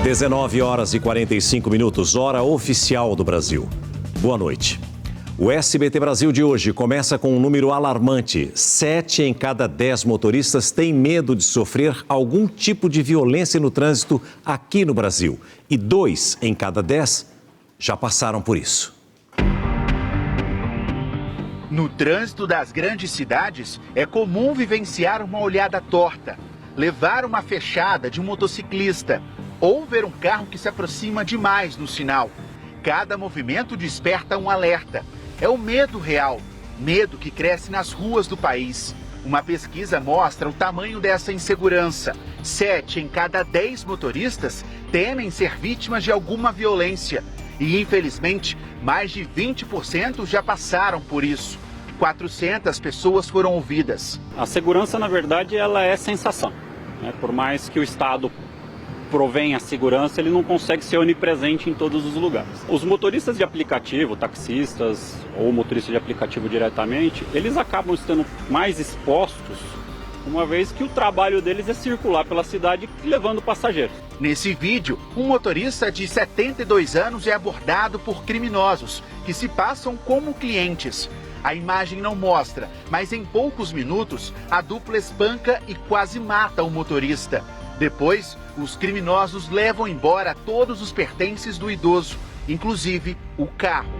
19 horas e 45 minutos, hora oficial do Brasil. Boa noite. O SBT Brasil de hoje começa com um número alarmante. 7 em cada 10 motoristas têm medo de sofrer algum tipo de violência no trânsito aqui no Brasil. E 2 em cada 10 já passaram por isso. No trânsito das grandes cidades, é comum vivenciar uma olhada torta, levar uma fechada de um motociclista ou ver um carro que se aproxima demais no sinal. Cada movimento desperta um alerta. É o medo real, medo que cresce nas ruas do país. Uma pesquisa mostra o tamanho dessa insegurança. 7 em cada 10 motoristas temem ser vítimas de alguma violência. E, infelizmente, mais de 20% já passaram por isso. 400 pessoas foram ouvidas. A segurança, na verdade, ela é sensação. Por mais que o Estado provenha a segurança, ele não consegue ser onipresente em todos os lugares. Os motoristas de aplicativo, taxistas ou motoristas de aplicativo diretamente, eles acabam estando mais expostos, uma vez que o trabalho deles é circular pela cidade levando passageiros. Nesse vídeo, um motorista de 72 anos é abordado por criminosos que se passam como clientes. A imagem não mostra, mas em poucos minutos, a dupla espanca e quase mata o motorista. Depois, os criminosos levam embora todos os pertences do idoso, inclusive o carro.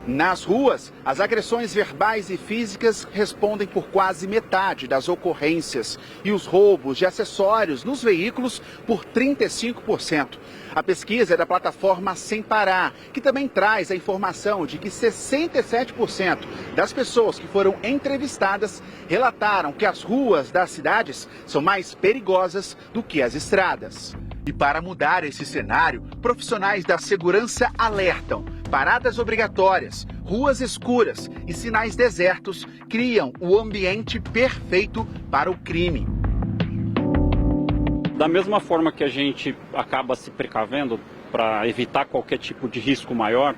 Nas ruas, as agressões verbais e físicas respondem por quase metade das ocorrências e os roubos de acessórios nos veículos por 35%. A pesquisa é da plataforma Sem Parar, que também traz a informação de que 67% das pessoas que foram entrevistadas relataram que as ruas das cidades são mais perigosas do que as estradas. E para mudar esse cenário, profissionais da segurança alertam. Paradas obrigatórias, ruas escuras e sinais desertos criam o ambiente perfeito para o crime. Da mesma forma que a gente acaba se precavendo para evitar qualquer tipo de risco maior,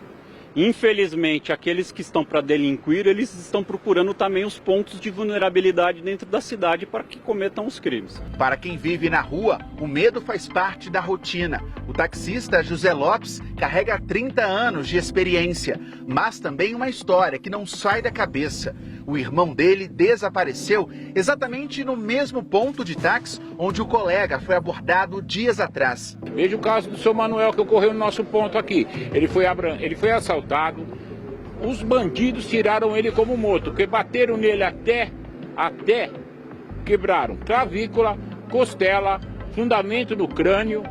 infelizmente aqueles que estão para delinquir, eles estão procurando também os pontos de vulnerabilidade dentro da cidade para que cometam os crimes. Para quem vive na rua, o medo faz parte da rotina. O taxista José Lopes carrega 30 anos de experiência, mas também uma história que não sai da cabeça. O irmão dele desapareceu exatamente no mesmo ponto de táxi onde o colega foi abordado dias atrás. Veja o caso do seu Manuel que ocorreu no nosso ponto aqui. Ele foi assaltado, os bandidos tiraram ele como morto, porque bateram nele até quebraram clavícula, costela, fundamento no crânio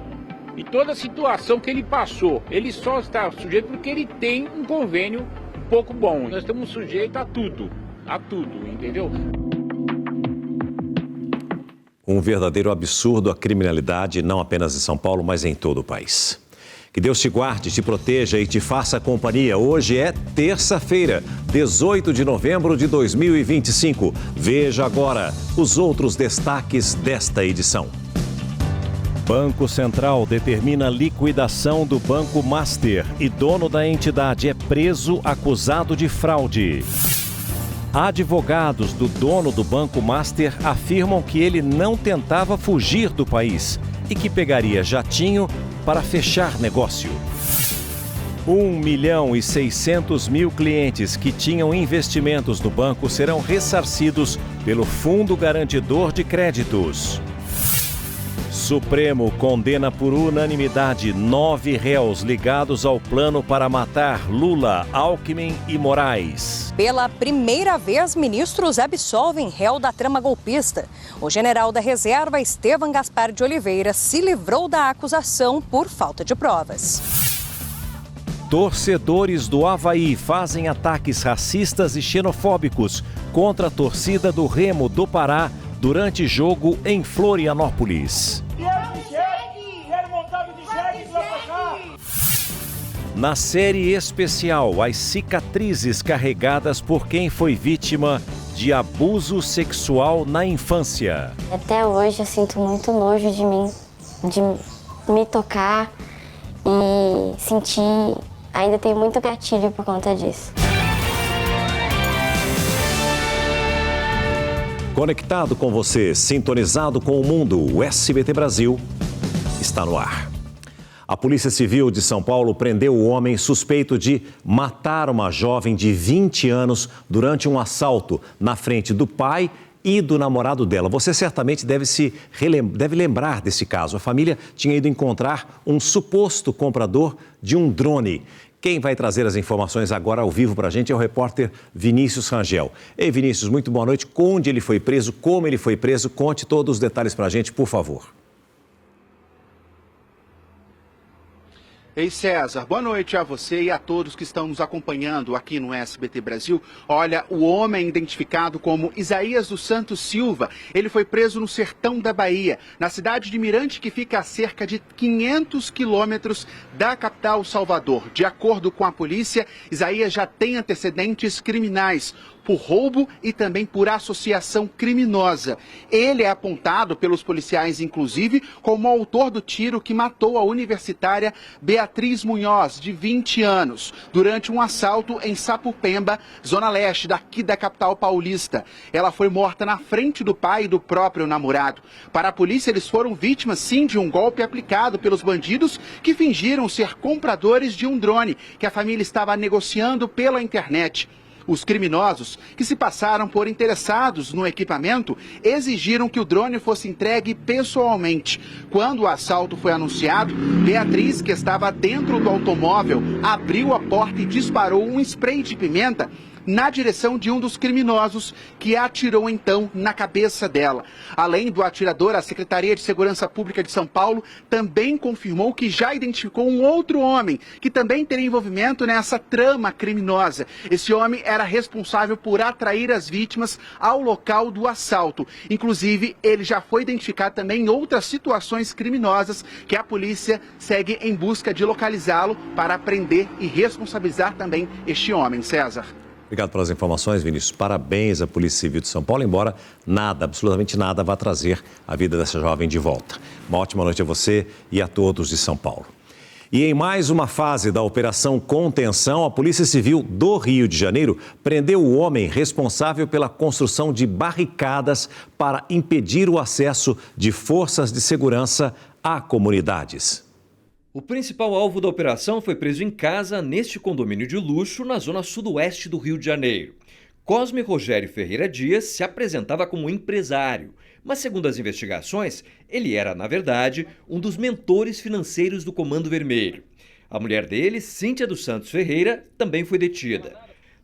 e toda a situação que ele passou. Ele só está sujeito porque ele tem um convênio um pouco bom. Nós estamos sujeitos a tudo, entendeu? Um verdadeiro absurdo a criminalidade, não apenas em São Paulo, mas em todo o país. Que Deus te guarde, te proteja e te faça companhia. Hoje é terça-feira, 18 de novembro de 2025. Veja agora os outros destaques desta edição. Banco Central determina liquidação do Banco Master e dono da entidade é preso acusado de fraude. Advogados do dono do Banco Master afirmam que ele não tentava fugir do país e que pegaria jatinho para fechar negócio. 1.600.000 clientes que tinham investimentos no banco serão ressarcidos pelo Fundo Garantidor de Créditos. Supremo condena por unanimidade 9 réus ligados ao plano para matar Lula, Alckmin e Moraes. Pela primeira vez, ministros absolvem réu da trama golpista. O general da reserva, Estevam Gaspar de Oliveira, se livrou da acusação por falta de provas. Torcedores do Avaí fazem ataques racistas e xenofóbicos contra a torcida do Remo do Pará durante jogo em Florianópolis. Na série especial, as cicatrizes carregadas por quem foi vítima de abuso sexual na infância. Até hoje eu sinto muito nojo de mim, de me tocar e sentir. Ainda tenho muito gatilho por conta disso. Conectado com você, sintonizado com o mundo, o SBT Brasil está no ar. A Polícia Civil de São Paulo prendeu o homem suspeito de matar uma jovem de 20 anos durante um assalto na frente do pai e do namorado dela. Você certamente deve lembrar desse caso. A família tinha ido encontrar um suposto comprador de um drone. Quem vai trazer as informações agora ao vivo para a gente é o repórter Vinícius Rangel. Ei, Vinícius, muito boa noite. Onde ele foi preso, como ele foi preso? Conte todos os detalhes para a gente, por favor. Ei, César, boa noite a você e a todos que estão nos acompanhando aqui no SBT Brasil. Olha, o homem identificado como Isaías dos Santos Silva, ele foi preso no sertão da Bahia, na cidade de Mirante, que fica a cerca de 500 quilômetros da capital Salvador. De acordo com a polícia, Isaías já tem antecedentes criminais por roubo e também por associação criminosa. Ele é apontado pelos policiais, inclusive, como autor do tiro que matou a universitária Beatriz Munhoz, de 20 anos, durante um assalto em Sapupemba, zona leste daqui da capital paulista. Ela foi morta na frente do pai e do próprio namorado. Para a polícia, eles foram vítimas, sim, de um golpe aplicado pelos bandidos que fingiram ser compradores de um drone que a família estava negociando pela internet. Os criminosos, que se passaram por interessados no equipamento, exigiram que o drone fosse entregue pessoalmente. Quando o assalto foi anunciado, Beatriz, que estava dentro do automóvel, abriu a porta e disparou um spray de pimenta na direção de um dos criminosos, que atirou então na cabeça dela. Além do atirador, a Secretaria de Segurança Pública de São Paulo também confirmou que já identificou um outro homem que também teria envolvimento nessa trama criminosa. Esse homem era responsável por atrair as vítimas ao local do assalto. Inclusive, ele já foi identificado também em outras situações criminosas que a polícia segue em busca de localizá-lo para prender e responsabilizar também este homem. César. Obrigado pelas informações, Vinícius. Parabéns à Polícia Civil de São Paulo, embora nada, absolutamente nada, vá trazer a vida dessa jovem de volta. Uma ótima noite a você e a todos de São Paulo. E em mais uma fase da Operação Contenção, a Polícia Civil do Rio de Janeiro prendeu o homem responsável pela construção de barricadas para impedir o acesso de forças de segurança a comunidades. O principal alvo da operação foi preso em casa neste condomínio de luxo na zona sudoeste do Rio de Janeiro. Cosme Rogério Ferreira Dias se apresentava como empresário, mas segundo as investigações, ele era, na verdade, um dos mentores financeiros do Comando Vermelho. A mulher dele, Cíntia dos Santos Ferreira, também foi detida.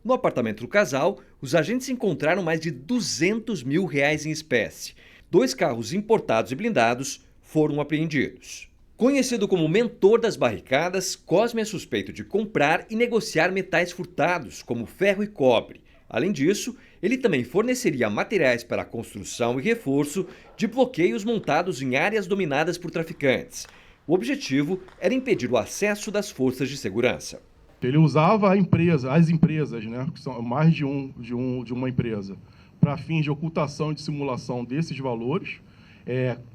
No apartamento do casal, os agentes encontraram mais de R$200 mil em espécie. 2 carros importados e blindados foram apreendidos. Conhecido como mentor das barricadas, Cosme é suspeito de comprar e negociar metais furtados, como ferro e cobre. Além disso, ele também forneceria materiais para a construção e reforço de bloqueios montados em áreas dominadas por traficantes. O objetivo era impedir o acesso das forças de segurança. Ele usava as empresas, né, que são mais de uma empresa, para fins de ocultação e de simulação desses valores,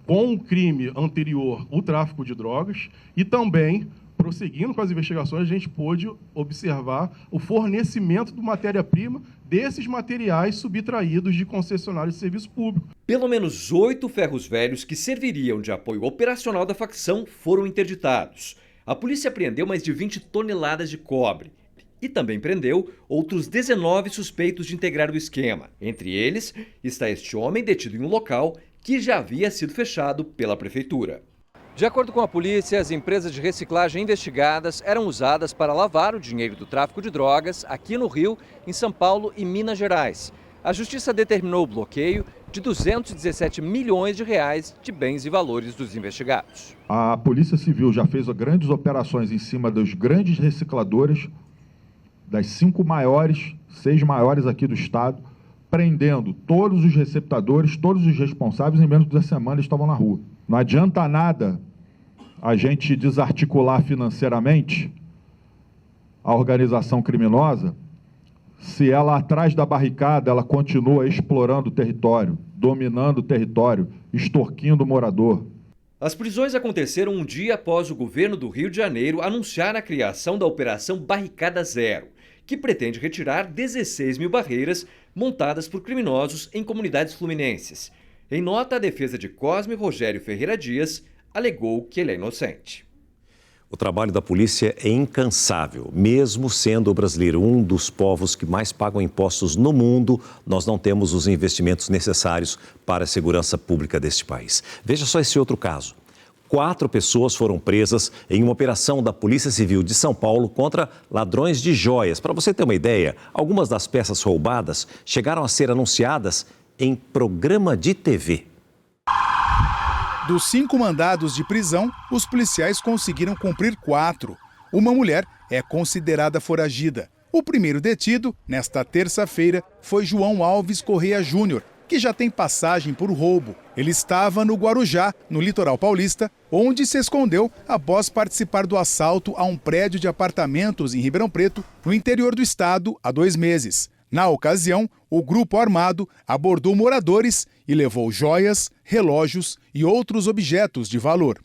com o crime anterior, o tráfico de drogas, e também, prosseguindo com as investigações, a gente pôde observar o fornecimento de matéria-prima desses materiais subtraídos de concessionários de serviço público. Pelo menos 8 ferros velhos que serviriam de apoio operacional da facção foram interditados. A polícia apreendeu mais de 20 toneladas de cobre e também prendeu outros 19 suspeitos de integrar o esquema. Entre eles está este homem detido em um local que já havia sido fechado pela prefeitura. De acordo com a polícia, as empresas de reciclagem investigadas eram usadas para lavar o dinheiro do tráfico de drogas aqui no Rio, em São Paulo e Minas Gerais. A justiça determinou o bloqueio de R$217 milhões de bens e valores dos investigados. A Polícia Civil já fez grandes operações em cima dos grandes recicladores, das 6 maiores aqui do estado, prendendo todos os receptadores, todos os responsáveis, em menos de 2 semanas estavam na rua. Não adianta nada a gente desarticular financeiramente a organização criminosa se ela, atrás da barricada, ela continua explorando o território, dominando o território, extorquindo o morador. As prisões aconteceram um dia após o governo do Rio de Janeiro anunciar a criação da Operação Barricada Zero, que pretende retirar 16 mil barreiras montadas por criminosos em comunidades fluminenses. Em nota, a defesa de Cosme Rogério Ferreira Dias alegou que ele é inocente. O trabalho da polícia é incansável. Mesmo sendo o brasileiro um dos povos que mais pagam impostos no mundo, nós não temos os investimentos necessários para a segurança pública deste país. Veja só esse outro caso. 4 pessoas foram presas em uma operação da Polícia Civil de São Paulo contra ladrões de joias. Para você ter uma ideia, algumas das peças roubadas chegaram a ser anunciadas em programa de TV. Dos 5 mandados de prisão, os policiais conseguiram cumprir 4. Uma mulher é considerada foragida. O primeiro detido, nesta terça-feira, foi João Alves Correia Júnior, que já tem passagem por roubo. Ele estava no Guarujá, no litoral paulista, onde se escondeu após participar do assalto a um prédio de apartamentos em Ribeirão Preto, no interior do estado, há 2 meses. Na ocasião, o grupo armado abordou moradores e levou joias, relógios e outros objetos de valor.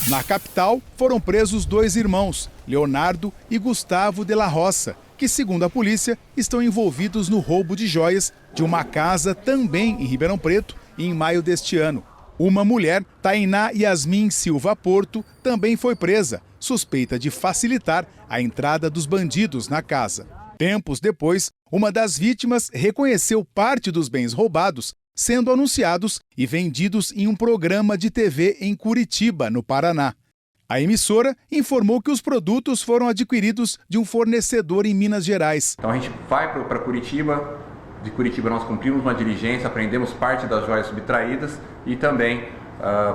Na capital, foram presos 2 irmãos, Leonardo e Gustavo de la Roça, que, segundo a polícia, estão envolvidos no roubo de joias de uma casa também em Ribeirão Preto em maio deste ano. Uma mulher, Tainá Yasmin Silva Porto, também foi presa, suspeita de facilitar a entrada dos bandidos na casa. Tempos depois, uma das vítimas reconheceu parte dos bens roubados sendo anunciados e vendidos em um programa de TV em Curitiba, no Paraná. A emissora informou que os produtos foram adquiridos de um fornecedor em Minas Gerais. Então a gente vai para Curitiba, de Curitiba nós cumprimos uma diligência, apreendemos parte das joias subtraídas e também,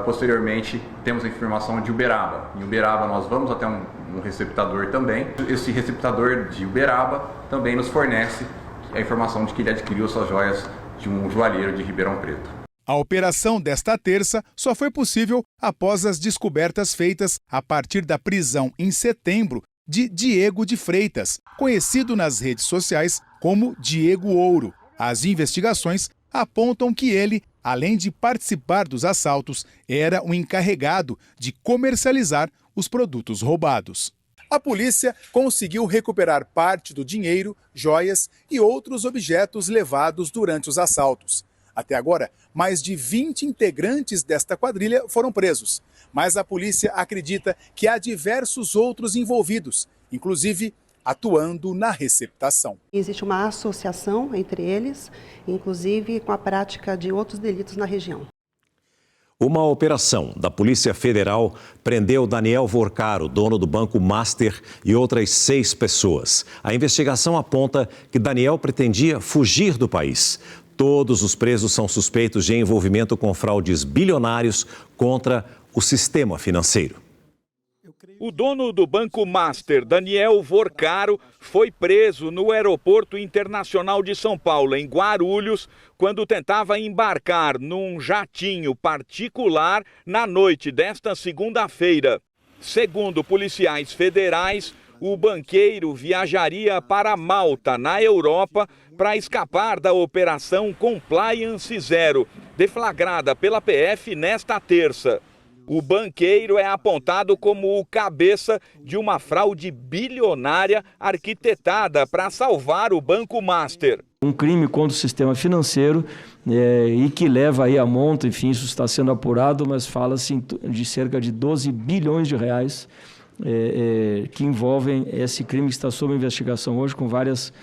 posteriormente, temos a informação de Uberaba. Em Uberaba nós vamos até um receptador também. Esse receptador de Uberaba também nos fornece a informação de que ele adquiriu suas joias de um joalheiro de Ribeirão Preto. A operação desta terça só foi possível após as descobertas feitas a partir da prisão em setembro de Diego de Freitas, conhecido nas redes sociais como Diego Ouro. As investigações apontam que ele, além de participar dos assaltos, era o encarregado de comercializar os produtos roubados. A polícia conseguiu recuperar parte do dinheiro, joias e outros objetos levados durante os assaltos. Até agora, mais de 20 integrantes desta quadrilha foram presos. Mas a polícia acredita que há diversos outros envolvidos, inclusive atuando na receptação. Existe uma associação entre eles, inclusive com a prática de outros delitos na região. Uma operação da Polícia Federal prendeu Daniel Vorcaro, dono do Banco Master, e outras 6 pessoas. A investigação aponta que Daniel pretendia fugir do país. Todos os presos são suspeitos de envolvimento com fraudes bilionários contra o sistema financeiro. O dono do Banco Master, Daniel Vorcaro, foi preso no Aeroporto Internacional de São Paulo, em Guarulhos, quando tentava embarcar num jatinho particular na noite desta segunda-feira. Segundo policiais federais, o banqueiro viajaria para Malta, na Europa, para escapar da Operação Compliance Zero, deflagrada pela PF nesta terça. O banqueiro é apontado como o cabeça de uma fraude bilionária arquitetada para salvar o Banco Master. Um crime contra o sistema financeiro e que leva aí a monta, enfim, isso está sendo apurado, mas fala-se de cerca de 12 bilhões de reais que envolvem esse crime que está sob investigação hoje com várias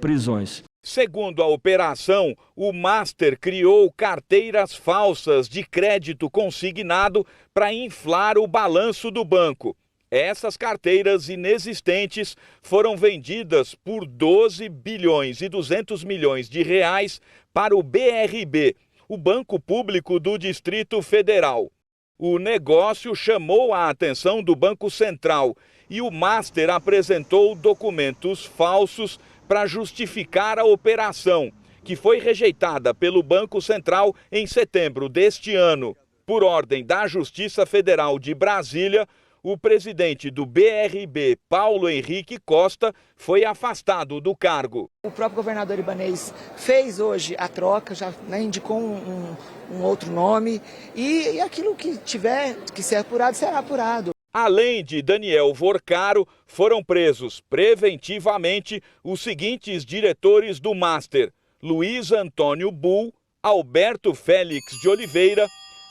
prisões. Segundo a operação, o Master criou carteiras falsas de crédito consignado para inflar o balanço do banco. Essas carteiras inexistentes foram vendidas por 12 bilhões e 200 milhões de reais para o BRB, o Banco Público do Distrito Federal. O negócio chamou a atenção do Banco Central e o Master apresentou documentos falsos para justificar a operação, que foi rejeitada pelo Banco Central em setembro deste ano. Por ordem da Justiça Federal de Brasília, o presidente do BRB, Paulo Henrique Costa, foi afastado do cargo. O próprio governador Ibanez fez hoje a troca, já indicou um outro nome, e aquilo que tiver que ser apurado, será apurado. Além de Daniel Vorcaro, foram presos preventivamente os seguintes diretores do Master: Luiz Antônio Bull, Alberto Félix de Oliveira,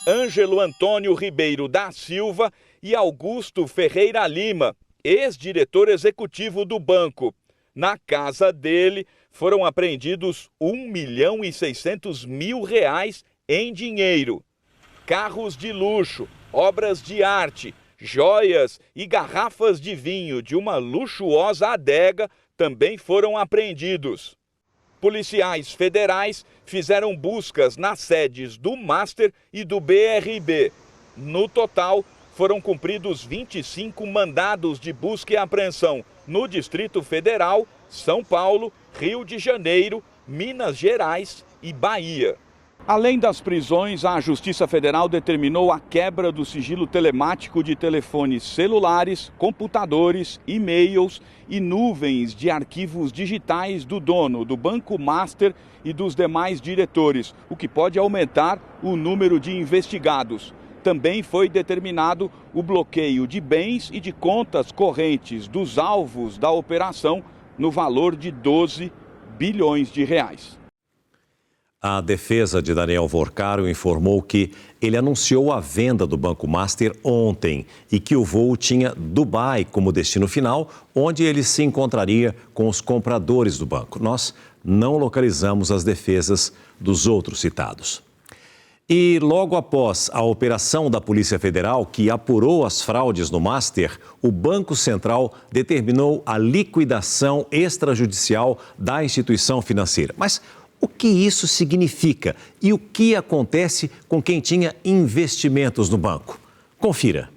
Ângelo Antônio Ribeiro da Silva e Augusto Ferreira Lima, ex-diretor executivo do banco. Na casa dele foram apreendidos R$1.600.000 em dinheiro. Carros de luxo, obras de arte, joias e garrafas de vinho de uma luxuosa adega também foram apreendidos. Policiais federais fizeram buscas nas sedes do Master e do BRB. No total, foram cumpridos 25 mandados de busca e apreensão no Distrito Federal, São Paulo, Rio de Janeiro, Minas Gerais e Bahia. Além das prisões, a Justiça Federal determinou a quebra do sigilo telemático de telefones celulares, computadores, e-mails e nuvens de arquivos digitais do dono do Banco Master e dos demais diretores, o que pode aumentar o número de investigados. Também foi determinado o bloqueio de bens e de contas correntes dos alvos da operação no valor de 12 bilhões de reais. A defesa de Daniel Vorcaro informou que ele anunciou a venda do Banco Master ontem e que o voo tinha Dubai como destino final, onde ele se encontraria com os compradores do banco. Nós não localizamos as defesas dos outros citados. E logo após a operação da Polícia Federal, que apurou as fraudes no Master, o Banco Central determinou a liquidação extrajudicial da instituição financeira. Mas o que isso significa e o que acontece com quem tinha investimentos no banco? Confira.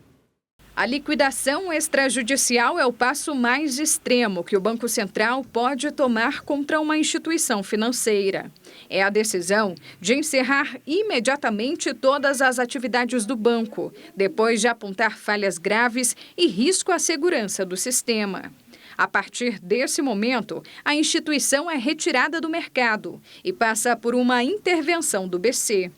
A liquidação extrajudicial é o passo mais extremo que o Banco Central pode tomar contra uma instituição financeira. É a decisão de encerrar imediatamente todas as atividades do banco, depois de apontar falhas graves e risco à segurança do sistema. A partir desse momento, a instituição é retirada do mercado e passa por uma intervenção do BC.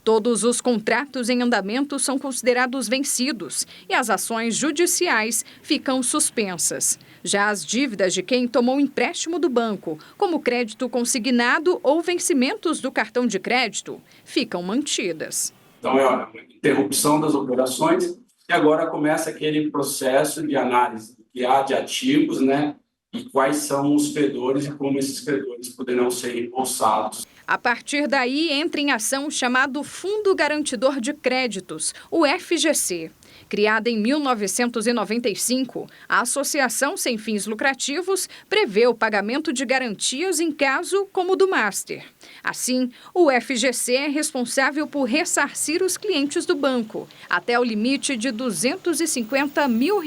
Todos os contratos em andamento são considerados vencidos e as ações judiciais ficam suspensas. Já as dívidas de quem tomou empréstimo do banco, como crédito consignado ou vencimentos do cartão de crédito, ficam mantidas. Então, é uma interrupção das operações e agora começa aquele processo de análise que há de ativos, né? E quais são os credores e como esses credores poderão ser reembolsados. A partir daí, entra em ação o chamado Fundo Garantidor de Créditos, o FGC. Criada em 1995, a Associação Sem Fins Lucrativos prevê o pagamento de garantias em caso como o do Master. Assim, o FGC é responsável por ressarcir os clientes do banco, até o limite de R$250 mil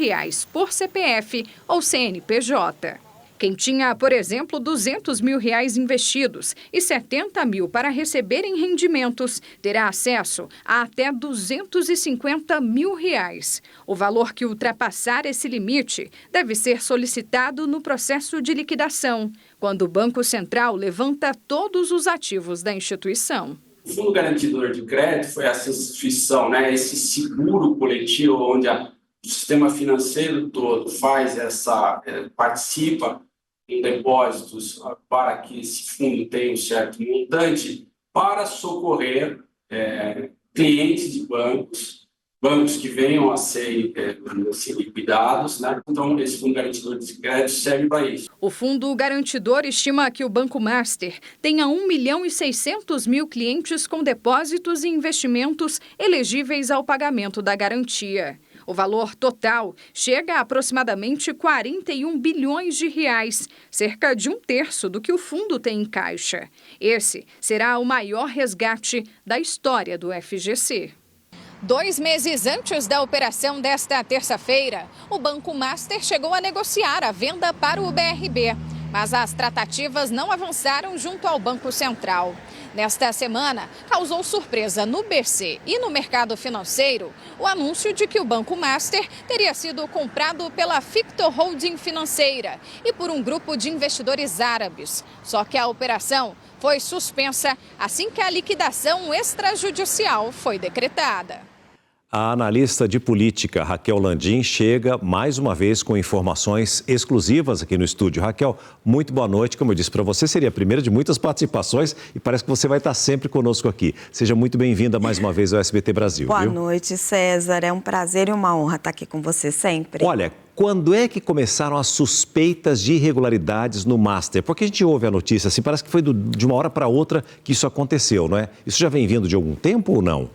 por CPF ou CNPJ. Quem tinha, por exemplo, R$200 mil investidos e 70 mil para receber em rendimentos, terá acesso a até R$250 mil. O valor que ultrapassar esse limite deve ser solicitado no processo de liquidação, quando o Banco Central levanta todos os ativos da instituição. O Fundo Garantidor de Crédito foi essa instituição, né, esse seguro coletivo onde o sistema financeiro todo participa em depósitos para que esse fundo tenha um certo montante para socorrer clientes de bancos que venham a ser liquidados, né? Então, esse Fundo Garantidor de Crédito serve para isso. O Fundo Garantidor estima que o Banco Master tenha 1.600.000 clientes com depósitos e investimentos elegíveis ao pagamento da garantia. O valor total chega a aproximadamente 41 bilhões de reais, cerca de 1/3 do que o fundo tem em caixa. Esse será o maior resgate da história do FGC. 2 meses antes da operação desta terça-feira, o Banco Master chegou a negociar a venda para o BRB, mas as tratativas não avançaram junto ao Banco Central. Nesta semana, causou surpresa no BC e no mercado financeiro o anúncio de que o Banco Master teria sido comprado pela Fictor Holding Financeira e por um grupo de investidores árabes. Só que a operação foi suspensa assim que a liquidação extrajudicial foi decretada. A analista de política Raquel Landim chega mais uma vez com informações exclusivas aqui no estúdio. Raquel, muito boa noite. Como eu disse para você, seria a primeira de muitas participações e parece que você vai estar sempre conosco aqui. Seja muito bem-vinda mais uma vez ao SBT Brasil. Boa noite, César. É um prazer e uma honra estar aqui com você sempre. Olha, quando é que começaram as suspeitas de irregularidades no Master? Porque a gente ouve a notícia assim, parece que foi de uma hora para outra que isso aconteceu, não é? Isso já vem vindo de algum tempo ou não?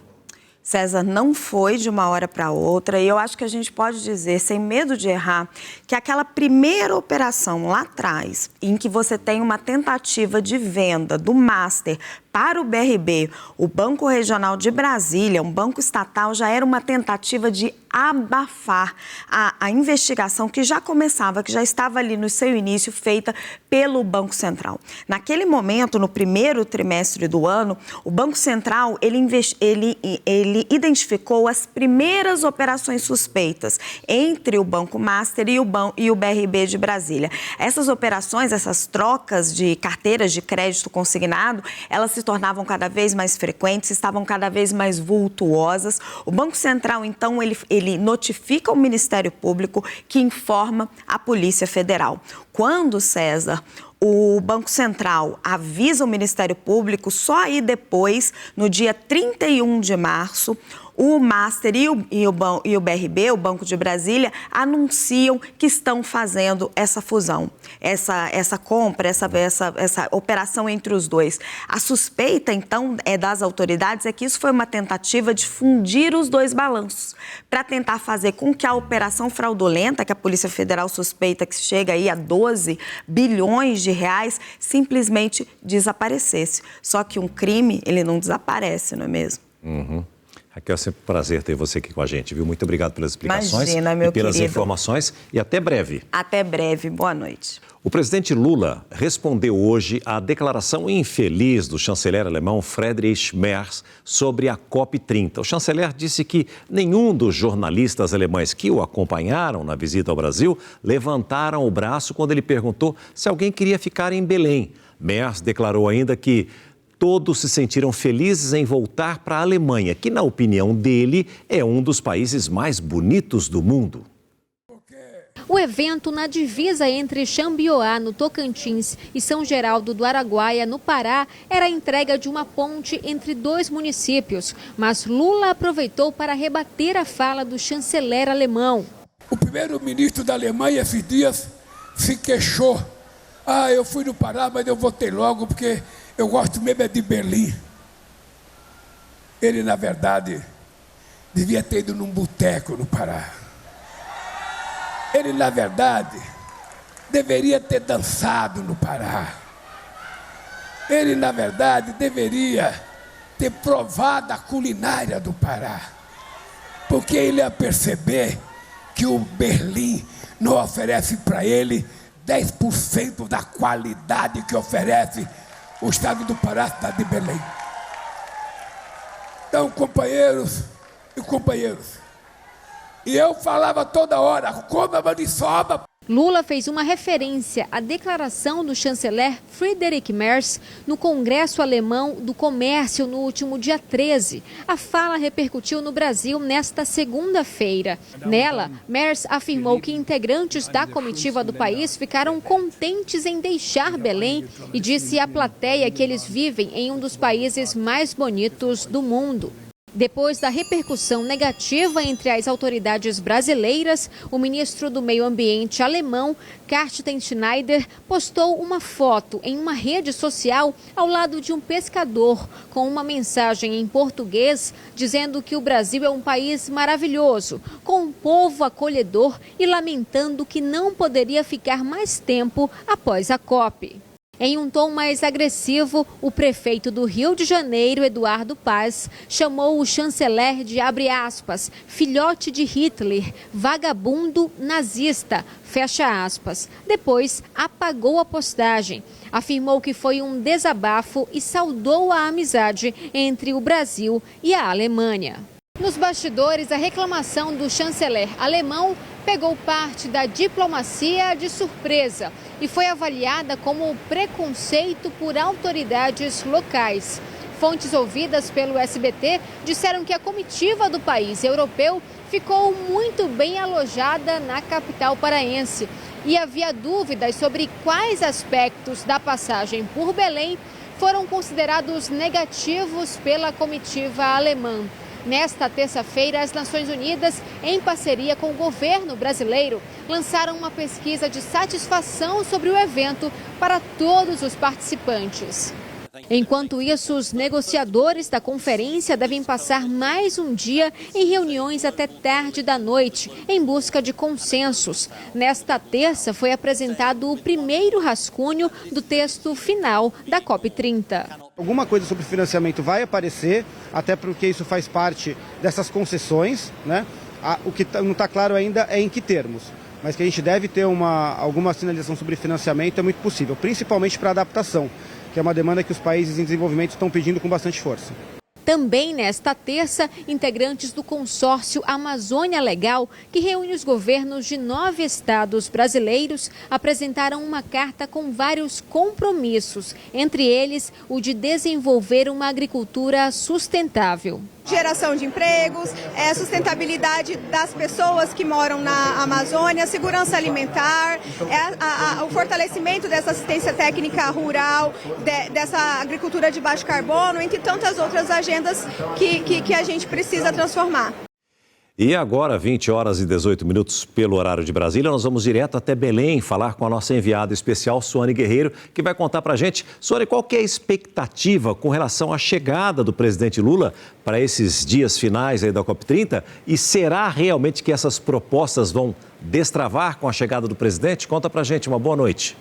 César, não foi de uma hora para outra e eu acho que a gente pode dizer, sem medo de errar, que aquela primeira operação lá atrás, em que você tem uma tentativa de venda do Master para o BRB, o Banco Regional de Brasília, um banco estatal, já era uma tentativa de abafar a investigação que já começava, que já estava ali no seu início, feita pelo Banco Central. Naquele momento, no primeiro trimestre do ano, o Banco Central, ele identificou as primeiras operações suspeitas entre o Banco Master e o BRB de Brasília. Essas operações, essas trocas de carteiras de crédito consignado, elas se tornavam cada vez mais frequentes, estavam cada vez mais vultuosas. O Banco Central, então, ele notifica o Ministério Público, que informa a Polícia Federal. Quando, César, o Banco Central avisa o Ministério Público, só aí depois, no dia 31 de março, o Master e o BRB, o Banco de Brasília, anunciam que estão fazendo essa fusão, essa compra, essa operação entre os dois. A suspeita, então, das autoridades é que isso foi uma tentativa de fundir os dois balanços, para tentar fazer com que a operação fraudulenta, que a Polícia Federal suspeita que chega aí a 12 bilhões de reais, simplesmente desaparecesse. Só que um crime, ele não desaparece, não é mesmo? Uhum. Raquel, é sempre um prazer ter você aqui com a gente, viu? Muito obrigado pelas explicações. Imagina, meu e pelas querido. informações e até breve. Até breve. Boa noite. O presidente Lula respondeu hoje à declaração infeliz do chanceler alemão Friedrich Merz sobre a COP30. O chanceler disse que nenhum dos jornalistas alemães que o acompanharam na visita ao Brasil levantaram o braço quando ele perguntou se alguém queria ficar em Belém. Merz declarou ainda que todos se sentiram felizes em voltar para a Alemanha, que, na opinião dele, é um dos países mais bonitos do mundo. O evento na divisa entre Xambioá, no Tocantins, e São Geraldo do Araguaia, no Pará, era a entrega de uma ponte entre dois municípios. Mas Lula aproveitou para rebater a fala do chanceler alemão. O primeiro-ministro da Alemanha, esses dias, se queixou. Eu fui no Pará, mas eu voltei logo porque eu gosto mesmo de Berlim. Ele, na verdade, devia ter ido num boteco no Pará. Ele, na verdade, deveria ter dançado no Pará. Ele, na verdade, deveria ter provado a culinária do Pará. Porque ele ia perceber que o Berlim não oferece para ele 10% da qualidade que oferece o estado do Pará, a cidade de Belém. Então, companheiros e companheiras, e eu falava toda hora, coma maniçoba. Lula fez uma referência à declaração do chanceler Friedrich Merz no Congresso Alemão do Comércio no último dia 13. A fala repercutiu no Brasil nesta segunda-feira. Nela, Merz afirmou que integrantes da comitiva do país ficaram contentes em deixar Belém e disse à plateia que eles vivem em um dos países mais bonitos do mundo. Depois da repercussão negativa entre as autoridades brasileiras, o ministro do Meio Ambiente alemão, Carsten Schneider, postou uma foto em uma rede social ao lado de um pescador, com uma mensagem em português dizendo que o Brasil é um país maravilhoso, com um povo acolhedor e lamentando que não poderia ficar mais tempo após a COP. Em um tom mais agressivo, o prefeito do Rio de Janeiro, Eduardo Paz, chamou o chanceler de, abre aspas, filhote de Hitler, vagabundo nazista, fecha aspas. Depois, apagou a postagem. Afirmou que foi um desabafo e saudou a amizade entre o Brasil e a Alemanha. Nos bastidores, a reclamação do chanceler alemão pegou parte da diplomacia de surpresa e foi avaliada como preconceito por autoridades locais. Fontes ouvidas pelo SBT disseram que a comitiva do país europeu ficou muito bem alojada na capital paraense. E havia dúvidas sobre quais aspectos da passagem por Belém foram considerados negativos pela comitiva alemã. Nesta terça-feira, as Nações Unidas, em parceria com o governo brasileiro, lançaram uma pesquisa de satisfação sobre o evento para todos os participantes. Enquanto isso, os negociadores da conferência devem passar mais um dia em reuniões até tarde da noite, em busca de consensos. Nesta terça, foi apresentado o primeiro rascunho do texto final da COP30. Alguma coisa sobre financiamento vai aparecer, até porque isso faz parte dessas concessões, né? O que não está claro ainda é em que termos. Mas que a gente deve ter alguma sinalização sobre financiamento é muito possível, principalmente para adaptação, que é uma demanda que os países em desenvolvimento estão pedindo com bastante força. Também nesta terça, integrantes do consórcio Amazônia Legal, que reúne os governos de 9 estados brasileiros, apresentaram uma carta com vários compromissos, entre eles o de desenvolver uma agricultura sustentável. Geração de empregos, sustentabilidade das pessoas que moram na Amazônia, segurança alimentar, o fortalecimento dessa assistência técnica rural, dessa agricultura de baixo carbono, entre tantas outras agendas que a gente precisa transformar. E agora, 20 horas e 18 minutos pelo horário de Brasília, nós vamos direto até Belém falar com a nossa enviada especial, Suane Guerreiro, que vai contar pra gente. Suane, qual que é a expectativa com relação à chegada do presidente Lula para esses dias finais aí da COP30? E será realmente que essas propostas vão destravar com a chegada do presidente? Conta pra gente, uma boa noite.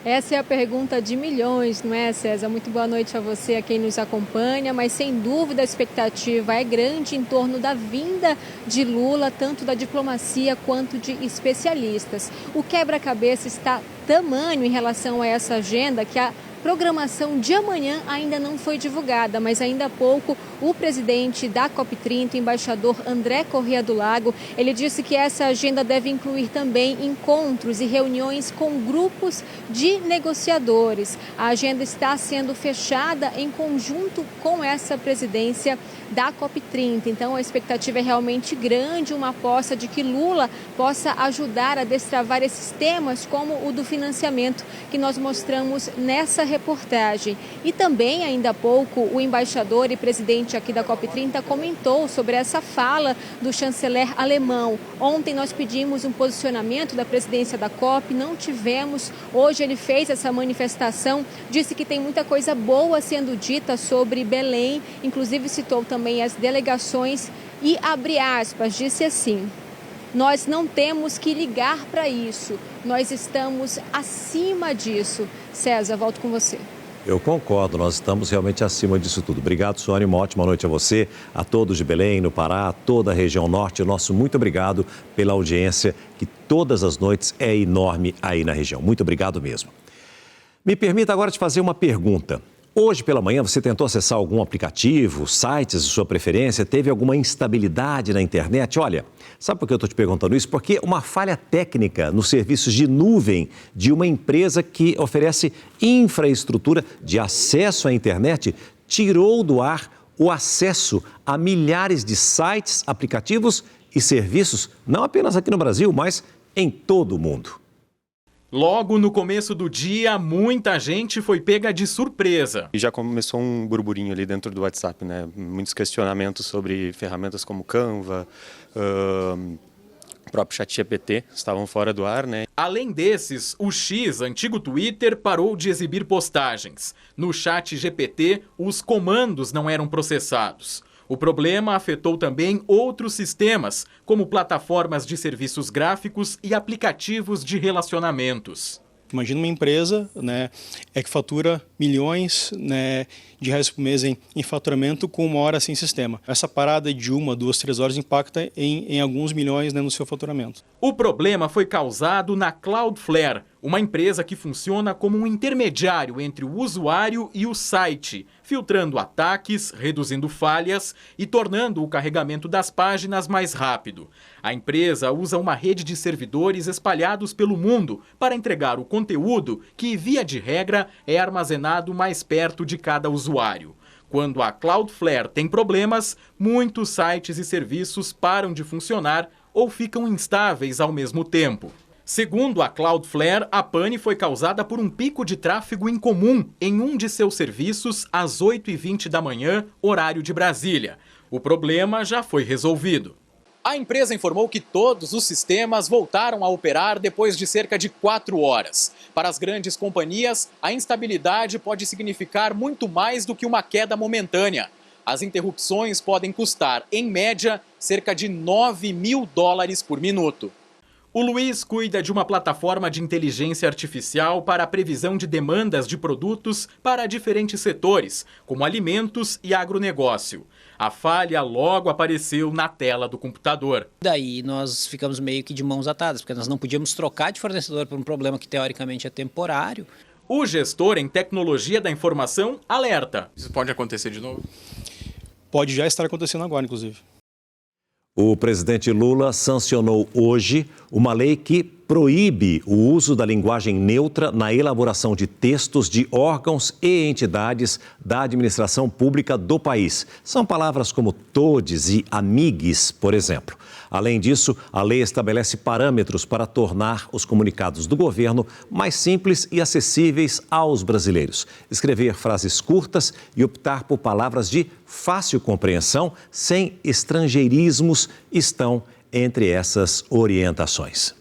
Essa é a pergunta de milhões, não é, César? Muito boa noite a você, a quem nos acompanha, mas sem dúvida a expectativa é grande em torno da vinda de Lula, tanto da diplomacia quanto de especialistas. O quebra-cabeça está tamanho em relação a essa agenda que a programação de amanhã ainda não foi divulgada, mas ainda há pouco o presidente da COP30, o embaixador André Corrêa do Lago, ele disse que essa agenda deve incluir também encontros e reuniões com grupos de negociadores. A agenda está sendo fechada em conjunto com essa presidência da COP30. Então a expectativa é realmente grande, uma aposta de que Lula possa ajudar a destravar esses temas como o do financiamento que nós mostramos nessa reportagem. E também, ainda há pouco, o embaixador e presidente aqui da COP30 comentou sobre essa fala do chanceler alemão. Ontem nós pedimos um posicionamento da presidência da COP, não tivemos. Hoje ele fez essa manifestação, disse que tem muita coisa boa sendo dita sobre Belém, inclusive citou também as delegações e, abre aspas, disse assim: nós não temos que ligar para isso, nós estamos acima disso. César, volto com você. Eu concordo, nós estamos realmente acima disso tudo. Obrigado, Suane, uma ótima noite a você, a todos de Belém, no Pará, toda a região norte. Nosso muito obrigado pela audiência, que todas as noites é enorme aí na região. Muito obrigado mesmo. Me permita agora te fazer uma pergunta. Hoje pela manhã você tentou acessar algum aplicativo, sites de sua preferência, teve alguma instabilidade na internet? Olha, sabe por que eu estou te perguntando isso? Porque uma falha técnica nos serviços de nuvem de uma empresa que oferece infraestrutura de acesso à internet tirou do ar o acesso a milhares de sites, aplicativos e serviços, não apenas aqui no Brasil, mas em todo o mundo. Logo no começo do dia, muita gente foi pega de surpresa. E já começou um burburinho ali dentro do WhatsApp, né? Muitos questionamentos sobre ferramentas como Canva, o próprio ChatGPT estavam fora do ar, né? Além desses, o X, antigo Twitter, parou de exibir postagens. No ChatGPT, os comandos não eram processados. O problema afetou também outros sistemas, como plataformas de serviços gráficos e aplicativos de relacionamentos. Imagina uma empresa, né, que fatura milhões, né, de reais por mês em faturamento com uma hora sem sistema. Essa parada de 1, 2, 3 horas impacta em alguns milhões, né, no seu faturamento. O problema foi causado na Cloudflare, uma empresa que funciona como um intermediário entre o usuário e o site, filtrando ataques, reduzindo falhas e tornando o carregamento das páginas mais rápido. A empresa usa uma rede de servidores espalhados pelo mundo para entregar o conteúdo que, via de regra, é armazenado mais perto de cada usuário. Quando a Cloudflare tem problemas, muitos sites e serviços param de funcionar ou ficam instáveis ao mesmo tempo. Segundo a Cloudflare, a pane foi causada por um pico de tráfego incomum em um de seus serviços às 8h20 da manhã, horário de Brasília. O problema já foi resolvido. A empresa informou que todos os sistemas voltaram a operar depois de cerca de 4 horas. Para as grandes companhias, a instabilidade pode significar muito mais do que uma queda momentânea. As interrupções podem custar, em média, cerca de $9 mil por minuto. O Luiz cuida de uma plataforma de inteligência artificial para a previsão de demandas de produtos para diferentes setores, como alimentos e agronegócio. A falha logo apareceu na tela do computador. Daí nós ficamos meio que de mãos atadas, porque nós não podíamos trocar de fornecedor por um problema que teoricamente é temporário. O gestor em tecnologia da informação alerta. Isso pode acontecer de novo? Pode já estar acontecendo agora, inclusive. O presidente Lula sancionou hoje uma lei que proíbe o uso da linguagem neutra na elaboração de textos de órgãos e entidades da administração pública do país. São palavras como todes e amigues, por exemplo. Além disso, a lei estabelece parâmetros para tornar os comunicados do governo mais simples e acessíveis aos brasileiros. Escrever frases curtas e optar por palavras de fácil compreensão, sem estrangeirismos, estão entre essas orientações.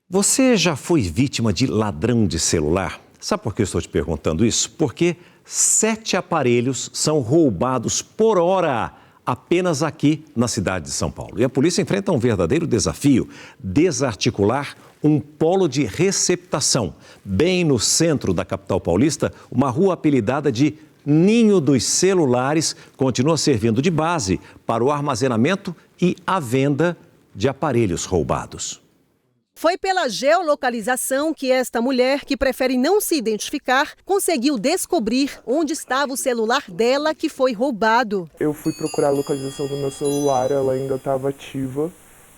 Você já foi vítima de ladrão de celular? Sabe por que eu estou te perguntando isso? Porque 7 aparelhos são roubados por hora apenas aqui na cidade de São Paulo. E a polícia enfrenta um verdadeiro desafio: desarticular um polo de receptação. Bem no centro da capital paulista, uma rua apelidada de Ninho dos Celulares continua servindo de base para o armazenamento e a venda de aparelhos roubados. Foi pela geolocalização que esta mulher, que prefere não se identificar, conseguiu descobrir onde estava o celular dela que foi roubado. Eu fui procurar a localização do meu celular, ela ainda estava ativa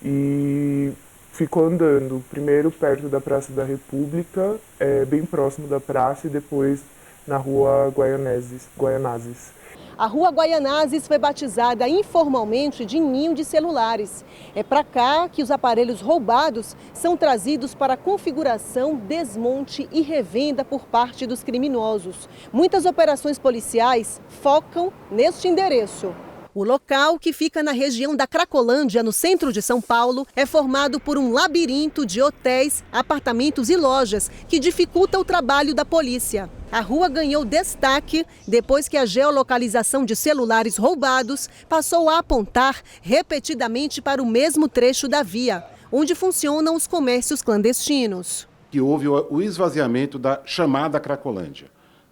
e ficou andando, primeiro perto da Praça da República, bem próximo da praça, e depois na rua Guaianazes. A Rua Guaianazes foi batizada informalmente de Ninho de Celulares. É para cá que os aparelhos roubados são trazidos para configuração, desmonte e revenda por parte dos criminosos. Muitas operações policiais focam neste endereço. O local, que fica na região da Cracolândia, no centro de São Paulo, é formado por um labirinto de hotéis, apartamentos e lojas que dificulta o trabalho da polícia. A rua ganhou destaque depois que a geolocalização de celulares roubados passou a apontar repetidamente para o mesmo trecho da via, onde funcionam os comércios clandestinos. Que houve o esvaziamento da chamada Cracolândia,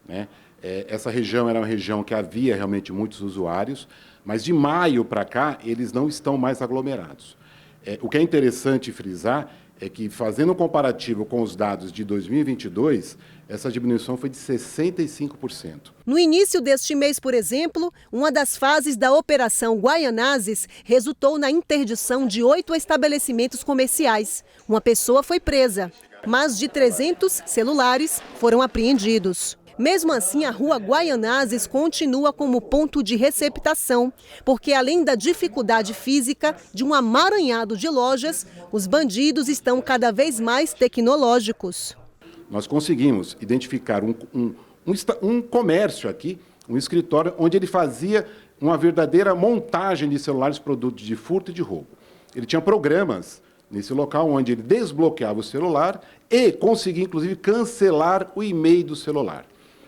né? Essa região era uma região que havia realmente muitos usuários, mas de maio para cá eles não estão mais aglomerados. O que é interessante frisar é que, fazendo um comparativo com os dados de 2022, essa diminuição foi de 65%. No início deste mês, por exemplo, uma das fases da Operação Guaianazes resultou na interdição de 8 estabelecimentos comerciais. Uma pessoa foi presa, mas de 300 celulares foram apreendidos. Mesmo assim, a Rua Guaianazes continua como ponto de receptação, porque além da dificuldade física de um amaranhado de lojas, os bandidos estão cada vez mais tecnológicos. Nós conseguimos identificar um comércio aqui, um escritório, onde ele fazia uma verdadeira montagem de celulares, produtos de furto e de roubo. Ele tinha programas nesse local onde ele desbloqueava o celular e conseguia, inclusive, cancelar o e-mail do celular.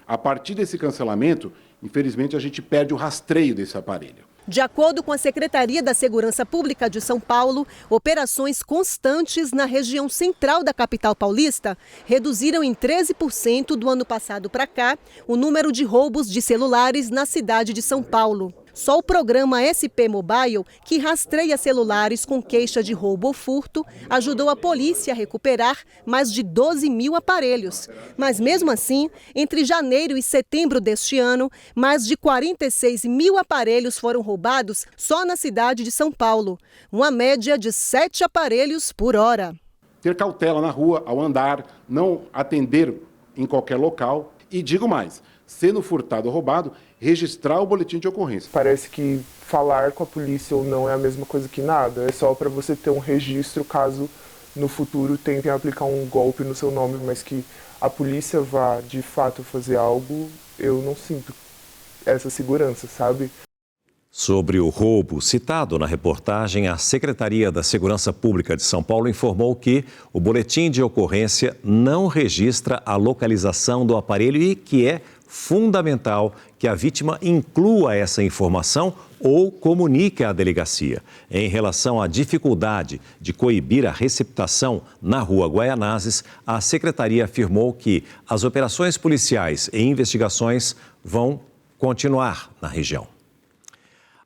A partir desse cancelamento, infelizmente, a gente perde o rastreio desse aparelho. De acordo com a Secretaria da Segurança Pública de São Paulo, operações constantes na região central da capital paulista reduziram em 13% do ano passado para cá o número de roubos de celulares na cidade de São Paulo. Só o programa SP Mobile, que rastreia celulares com queixa de roubo ou furto, ajudou a polícia a recuperar mais de 12 mil aparelhos. Mas mesmo assim, entre janeiro e setembro deste ano, mais de 46 mil aparelhos foram roubados só na cidade de São Paulo. Uma média de 7 aparelhos por hora. Ter cautela na rua, ao andar, não atender em qualquer local e, digo mais, sendo furtado ou roubado, registrar o boletim de ocorrência. Parece que falar com a polícia ou não é a mesma coisa que nada, é só para você ter um registro caso no futuro tentem aplicar um golpe no seu nome, mas que a polícia vá de fato fazer algo, eu não sinto essa segurança, sabe? Sobre o roubo citado na reportagem, a Secretaria da Segurança Pública de São Paulo informou que o boletim de ocorrência não registra a localização do aparelho e que é fundamental que a vítima inclua essa informação ou comunique à delegacia. Em relação à dificuldade de coibir a receptação na Rua Guaianazes, a Secretaria afirmou que as operações policiais e investigações vão continuar na região.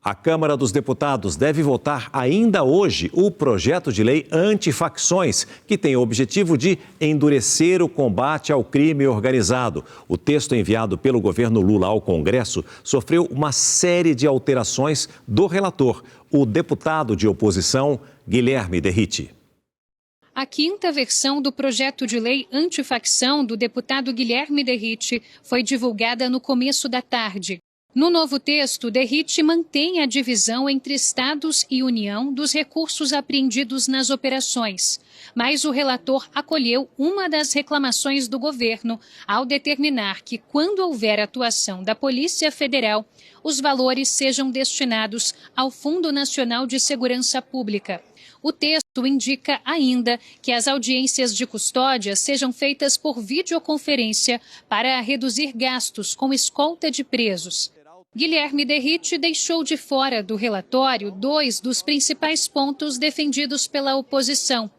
A Câmara dos Deputados deve votar ainda hoje o projeto de lei antifacções, que tem o objetivo de endurecer o combate ao crime organizado. O texto enviado pelo governo Lula ao Congresso sofreu uma série de alterações do relator, o deputado de oposição Guilherme Derrite. A quinta versão do projeto de lei antifacção do deputado Guilherme Derrite foi divulgada no começo da tarde. No novo texto, Derrite mantém a divisão entre Estados e União dos recursos apreendidos nas operações, mas o relator acolheu uma das reclamações do governo ao determinar que, quando houver atuação da Polícia Federal, os valores sejam destinados ao Fundo Nacional de Segurança Pública. O texto indica ainda que as audiências de custódia sejam feitas por videoconferência para reduzir gastos com escolta de presos. Guilherme Derrite deixou de fora do relatório 2 dos principais pontos defendidos pela oposição: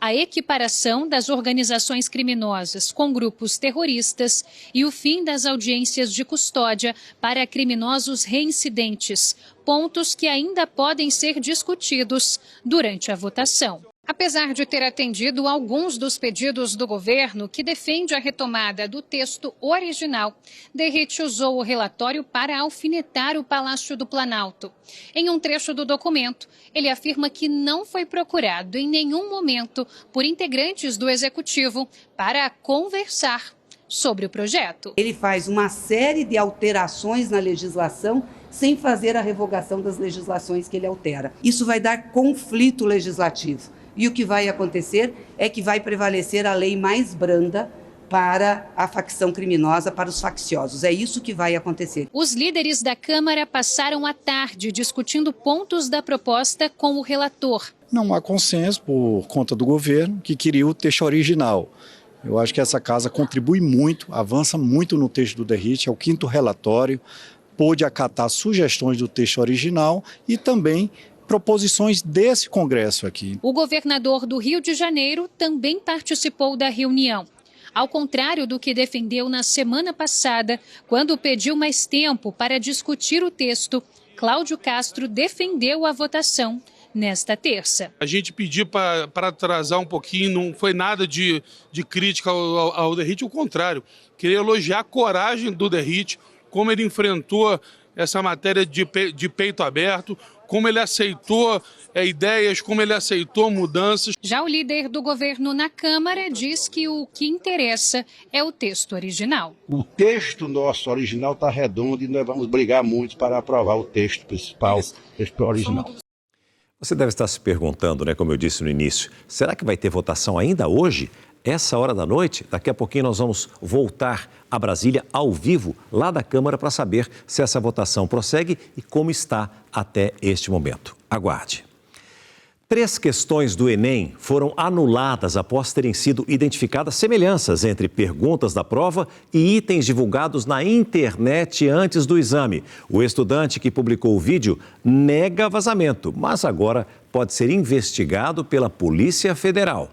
a equiparação das organizações criminosas com grupos terroristas e o fim das audiências de custódia para criminosos reincidentes, pontos que ainda podem ser discutidos durante a votação. Apesar de ter atendido alguns dos pedidos do governo, que defende a retomada do texto original, Derrite usou o relatório para alfinetar o Palácio do Planalto. Em um trecho do documento, ele afirma que não foi procurado em nenhum momento por integrantes do Executivo para conversar sobre o projeto. Ele faz uma série de alterações na legislação sem fazer a revogação das legislações que ele altera. Isso vai dar conflito legislativo. E o que vai acontecer é que vai prevalecer a lei mais branda para a facção criminosa, para os facciosos. É isso que vai acontecer. Os líderes da Câmara passaram a tarde discutindo pontos da proposta com o relator. Não há consenso por conta do governo que queria o texto original. Eu acho que essa casa contribui muito, avança muito no texto do Derrite, é o quinto relatório, pôde acatar sugestões do texto original e também proposições desse Congresso aqui. O governador do Rio de Janeiro também participou da reunião. Ao contrário do que defendeu na semana passada, quando pediu mais tempo para discutir o texto, Cláudio Castro defendeu a votação nesta terça. A gente pediu para atrasar um pouquinho, não foi nada de crítica ao Derrite, o contrário. Queria elogiar a coragem do Derrite, como ele enfrentou essa matéria de peito aberto, como ele aceitou ideias, como ele aceitou mudanças. Já o líder do governo na Câmara diz que o que interessa é o texto original. O texto nosso original está redondo e nós vamos brigar muito para aprovar o texto principal, texto original. Você deve estar se perguntando, né, como eu disse no início, será que vai ter votação ainda hoje? Essa hora da noite? Daqui a pouquinho nós vamos voltar a Brasília ao vivo, lá da Câmara, para saber se essa votação prossegue e como está até este momento. Aguarde. 3 questões do Enem foram anuladas após terem sido identificadas semelhanças entre perguntas da prova e itens divulgados na internet antes do exame. O estudante que publicou o vídeo nega vazamento, mas agora pode ser investigado pela Polícia Federal.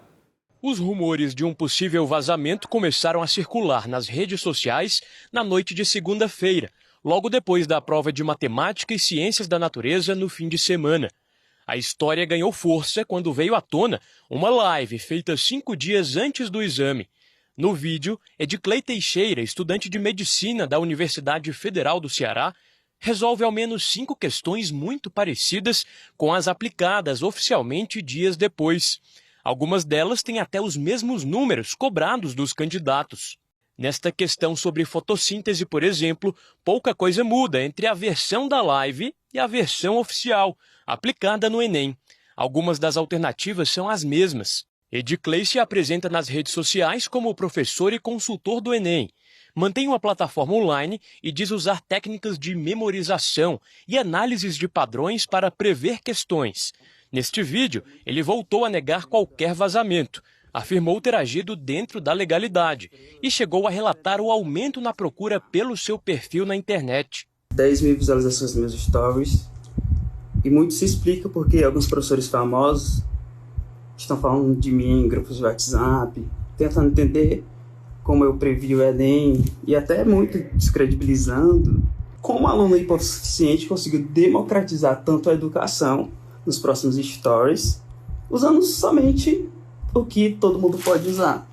Os rumores de um possível vazamento começaram a circular nas redes sociais na noite de segunda-feira. logo depois da prova de Matemática e Ciências da Natureza no fim de semana. A história ganhou força quando veio à tona uma live feita 5 dias antes do exame. No vídeo, Ediclei Teixeira, estudante de Medicina da Universidade Federal do Ceará, resolve ao menos 5 questões muito parecidas com as aplicadas oficialmente dias depois. Algumas delas têm até os mesmos números cobrados dos candidatos. Nesta questão sobre fotossíntese, por exemplo, pouca coisa muda entre a versão da live e a versão oficial, aplicada no Enem. Algumas das alternativas são as mesmas. Ediclei se apresenta nas redes sociais como professor e consultor do Enem. Mantém uma plataforma online e diz usar técnicas de memorização e análises de padrões para prever questões. Neste vídeo, ele voltou a negar qualquer vazamento. Afirmou ter agido dentro da legalidade e chegou a relatar o aumento na procura pelo seu perfil na internet. 10 mil visualizações nos meus stories. E muito se explica porque alguns professores famosos estão falando de mim em grupos de WhatsApp, tentando entender como eu previ o Enem e até muito descredibilizando como o aluno hipossuficiente conseguiu democratizar tanto a educação nos próximos stories, usando somente o que todo mundo pode usar,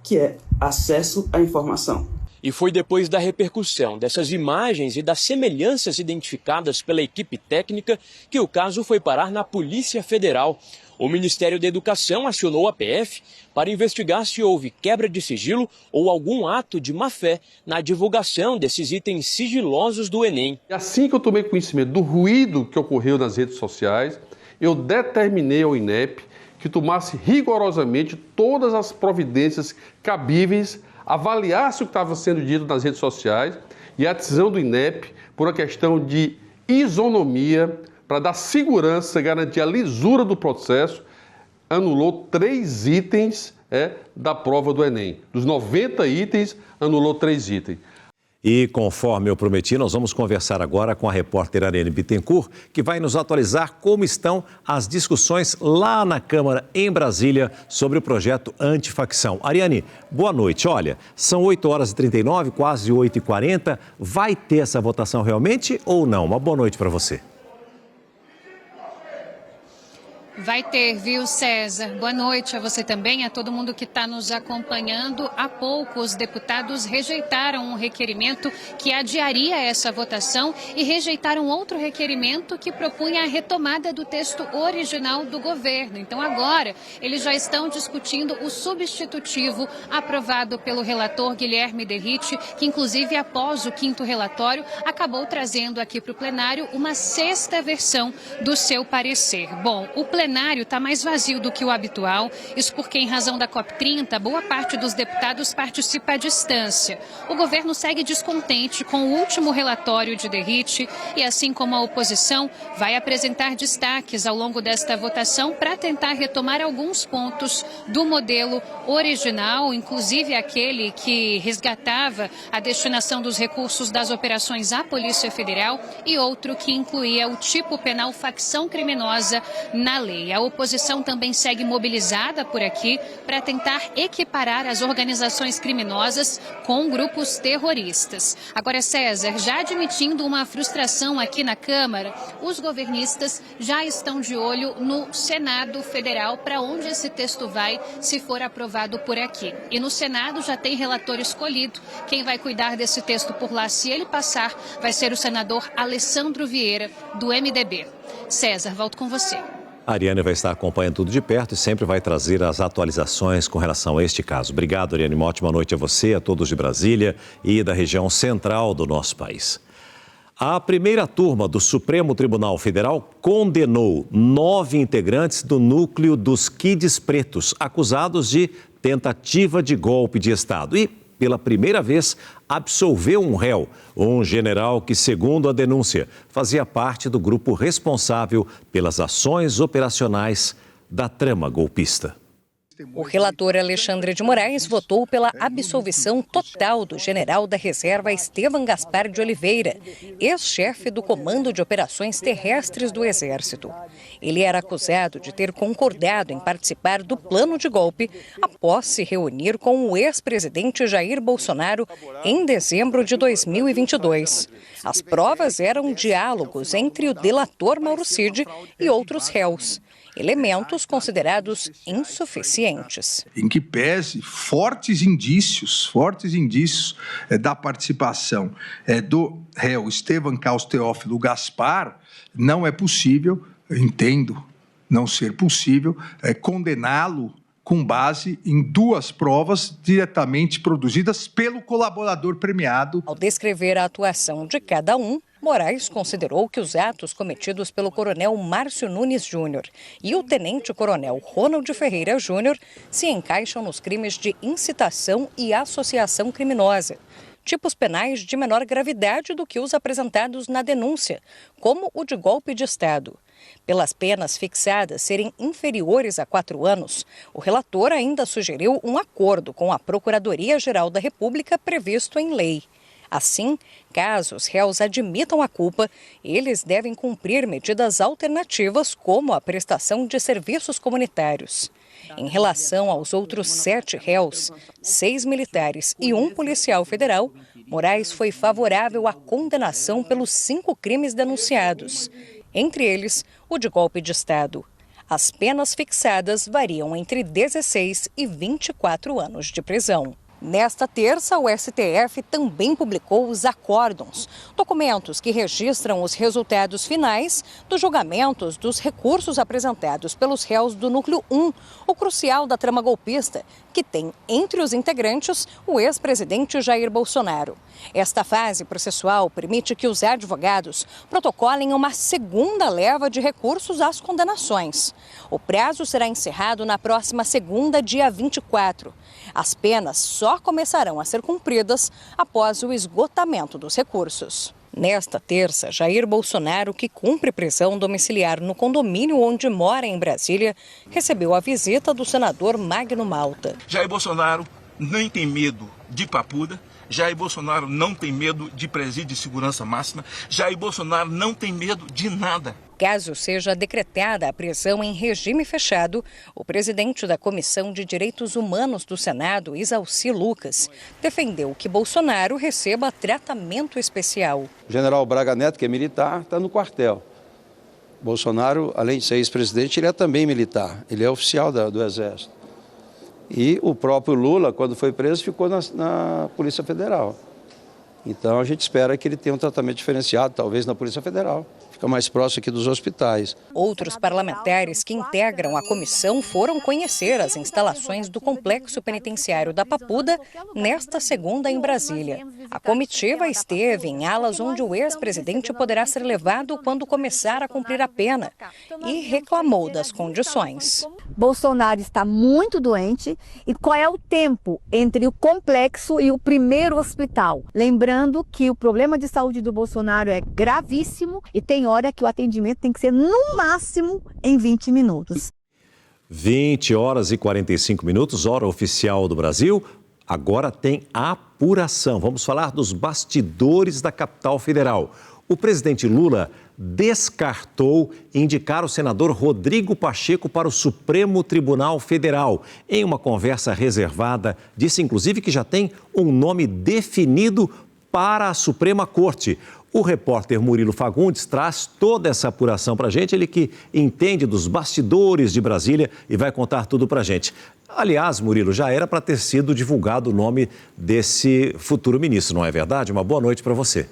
que é acesso à informação. E foi depois da repercussão dessas imagens e das semelhanças identificadas pela equipe técnica que o caso foi parar na Polícia Federal. O Ministério da Educação acionou a PF para investigar se houve quebra de sigilo ou algum ato de má-fé na divulgação desses itens sigilosos do Enem. Assim que eu tomei conhecimento do ruído que ocorreu nas redes sociais, eu determinei ao INEP que tomasse rigorosamente todas as providências cabíveis, avaliasse o que estava sendo dito nas redes sociais e a decisão do INEP, por uma questão de isonomia, para dar segurança, garantir a lisura do processo, anulou 3 itens da prova do Enem. Dos 90 itens, anulou 3 itens. E conforme eu prometi, nós vamos conversar agora com a repórter Ariane Bittencourt, que vai nos atualizar como estão as discussões lá na Câmara, em Brasília, sobre o projeto antifacção. Ariane, boa noite. Olha, são 8h39, quase 8h40. Vai ter essa votação realmente ou não? Uma boa noite para você. Vai ter, viu, César? Boa noite a você também, a todo mundo que está nos acompanhando. Há pouco, os deputados rejeitaram um requerimento que adiaria essa votação e rejeitaram outro requerimento que propunha a retomada do texto original do governo. Então, agora, eles já estão discutindo o substitutivo aprovado pelo relator Guilherme Derrite, que, inclusive, após o 5º relatório, acabou trazendo aqui para o plenário uma 6ª versão do seu parecer. Bom, o plenário está mais vazio do que o habitual, isso porque, em razão da COP30, boa parte dos deputados participa à distância. O governo segue descontente com o último relatório de Derrite e, assim como a oposição, vai apresentar destaques ao longo desta votação para tentar retomar alguns pontos do modelo original, inclusive aquele que resgatava a destinação dos recursos das operações à Polícia Federal e outro que incluía o tipo penal facção criminosa na lei. A oposição também segue mobilizada por aqui para tentar equiparar as organizações criminosas com grupos terroristas. Agora, César, já admitindo uma frustração aqui na Câmara, os governistas já estão de olho no Senado Federal para onde esse texto vai se for aprovado por aqui. E no Senado já tem relator escolhido. Quem vai cuidar desse texto por lá, se ele passar, vai ser o senador Alessandro Vieira, do MDB. César, volto com você. A Ariane vai estar acompanhando tudo de perto e sempre vai trazer as atualizações com relação a este caso. Obrigado, Ariane. Uma ótima noite a você, a todos de Brasília e da região central do nosso país. A primeira turma do Supremo Tribunal Federal condenou 9 integrantes do núcleo dos Kids Pretos, acusados de tentativa de golpe de Estado. E, pela primeira vez, absolveu um réu, um general que, segundo a denúncia, fazia parte do grupo responsável pelas ações operacionais da trama golpista. O relator Alexandre de Moraes votou pela absolvição total do general da reserva Estevam Gaspar de Oliveira, ex-chefe do Comando de Operações Terrestres do Exército. Ele era acusado de ter concordado em participar do plano de golpe após se reunir com o ex-presidente Jair Bolsonaro em dezembro de 2022. As provas eram diálogos entre o delator Mauro Cid e outros réus, elementos considerados insuficientes. Em que pese fortes indícios da participação do réu Estevam Caos Teófilo Gaspar, não é possível, eu entendo não ser possível, condená-lo com base em 2 provas diretamente produzidas pelo colaborador premiado. Ao descrever a atuação de cada um, Moraes considerou que os atos cometidos pelo coronel Márcio Nunes Júnior e o tenente-coronel Ronald Ferreira Júnior se encaixam nos crimes de incitação e associação criminosa, tipos penais de menor gravidade do que os apresentados na denúncia, como o de golpe de Estado. Pelas penas fixadas serem inferiores a 4 anos, o relator ainda sugeriu um acordo com a Procuradoria-Geral da República previsto em lei. Assim, caso os réus admitam a culpa, eles devem cumprir medidas alternativas, como a prestação de serviços comunitários. Em relação aos outros 7 réus, 6 militares e 1 policial federal, Moraes foi favorável à condenação pelos 5 crimes denunciados, entre eles o de golpe de Estado. As penas fixadas variam entre 16 e 24 anos de prisão. Nesta terça, o STF também publicou os acórdons, documentos que registram os resultados finais dos julgamentos dos recursos apresentados pelos réus do Núcleo 1, o crucial da trama golpista, que tem entre os integrantes o ex-presidente Jair Bolsonaro. Esta fase processual permite que os advogados protocolem uma segunda leva de recursos às condenações. O prazo será encerrado na próxima segunda, dia 24. As penas só começarão a ser cumpridas após o esgotamento dos recursos. Nesta terça, Jair Bolsonaro, que cumpre prisão domiciliar no condomínio onde mora em Brasília, recebeu a visita do senador Magno Malta. Jair Bolsonaro nem tem medo de papuda. Jair Bolsonaro não tem medo de presídio de segurança máxima. Jair Bolsonaro não tem medo de nada. Caso seja decretada a prisão em regime fechado, o presidente da Comissão de Direitos Humanos do Senado, Isalci Lucas, defendeu que Bolsonaro receba tratamento especial. O general Braga Neto, que é militar, está no quartel. Bolsonaro, além de ser ex-presidente, ele é também militar, ele é oficial do Exército. E o próprio Lula, quando foi preso, ficou na Polícia Federal. Então a gente espera que ele tenha um tratamento diferenciado, talvez na Polícia Federal. Fica mais próximo aqui dos hospitais. Outros parlamentares que integram a comissão foram conhecer as instalações do Complexo Penitenciário da Papuda nesta segunda em Brasília. A comitiva esteve em alas onde o ex-presidente poderá ser levado quando começar a cumprir a pena e reclamou das condições. Bolsonaro está muito doente e qual é o tempo entre o complexo e o primeiro hospital? Lembrando que o problema de saúde do Bolsonaro é gravíssimo e tem hora que o atendimento tem que ser no máximo em 20 minutos. 20 horas e 45 minutos, hora oficial do Brasil. Agora tem a apuração. Vamos falar dos bastidores da capital federal. O presidente Lula descartou indicar o senador Rodrigo Pacheco para o Supremo Tribunal Federal. Em uma conversa reservada, disse inclusive que já tem um nome definido para a Suprema Corte. O repórter Murilo Fagundes traz toda essa apuração para a gente, ele que entende dos bastidores de Brasília e vai contar tudo para a gente. Aliás, Murilo, já era para ter sido divulgado o nome desse futuro ministro, não é verdade? Uma boa noite para você.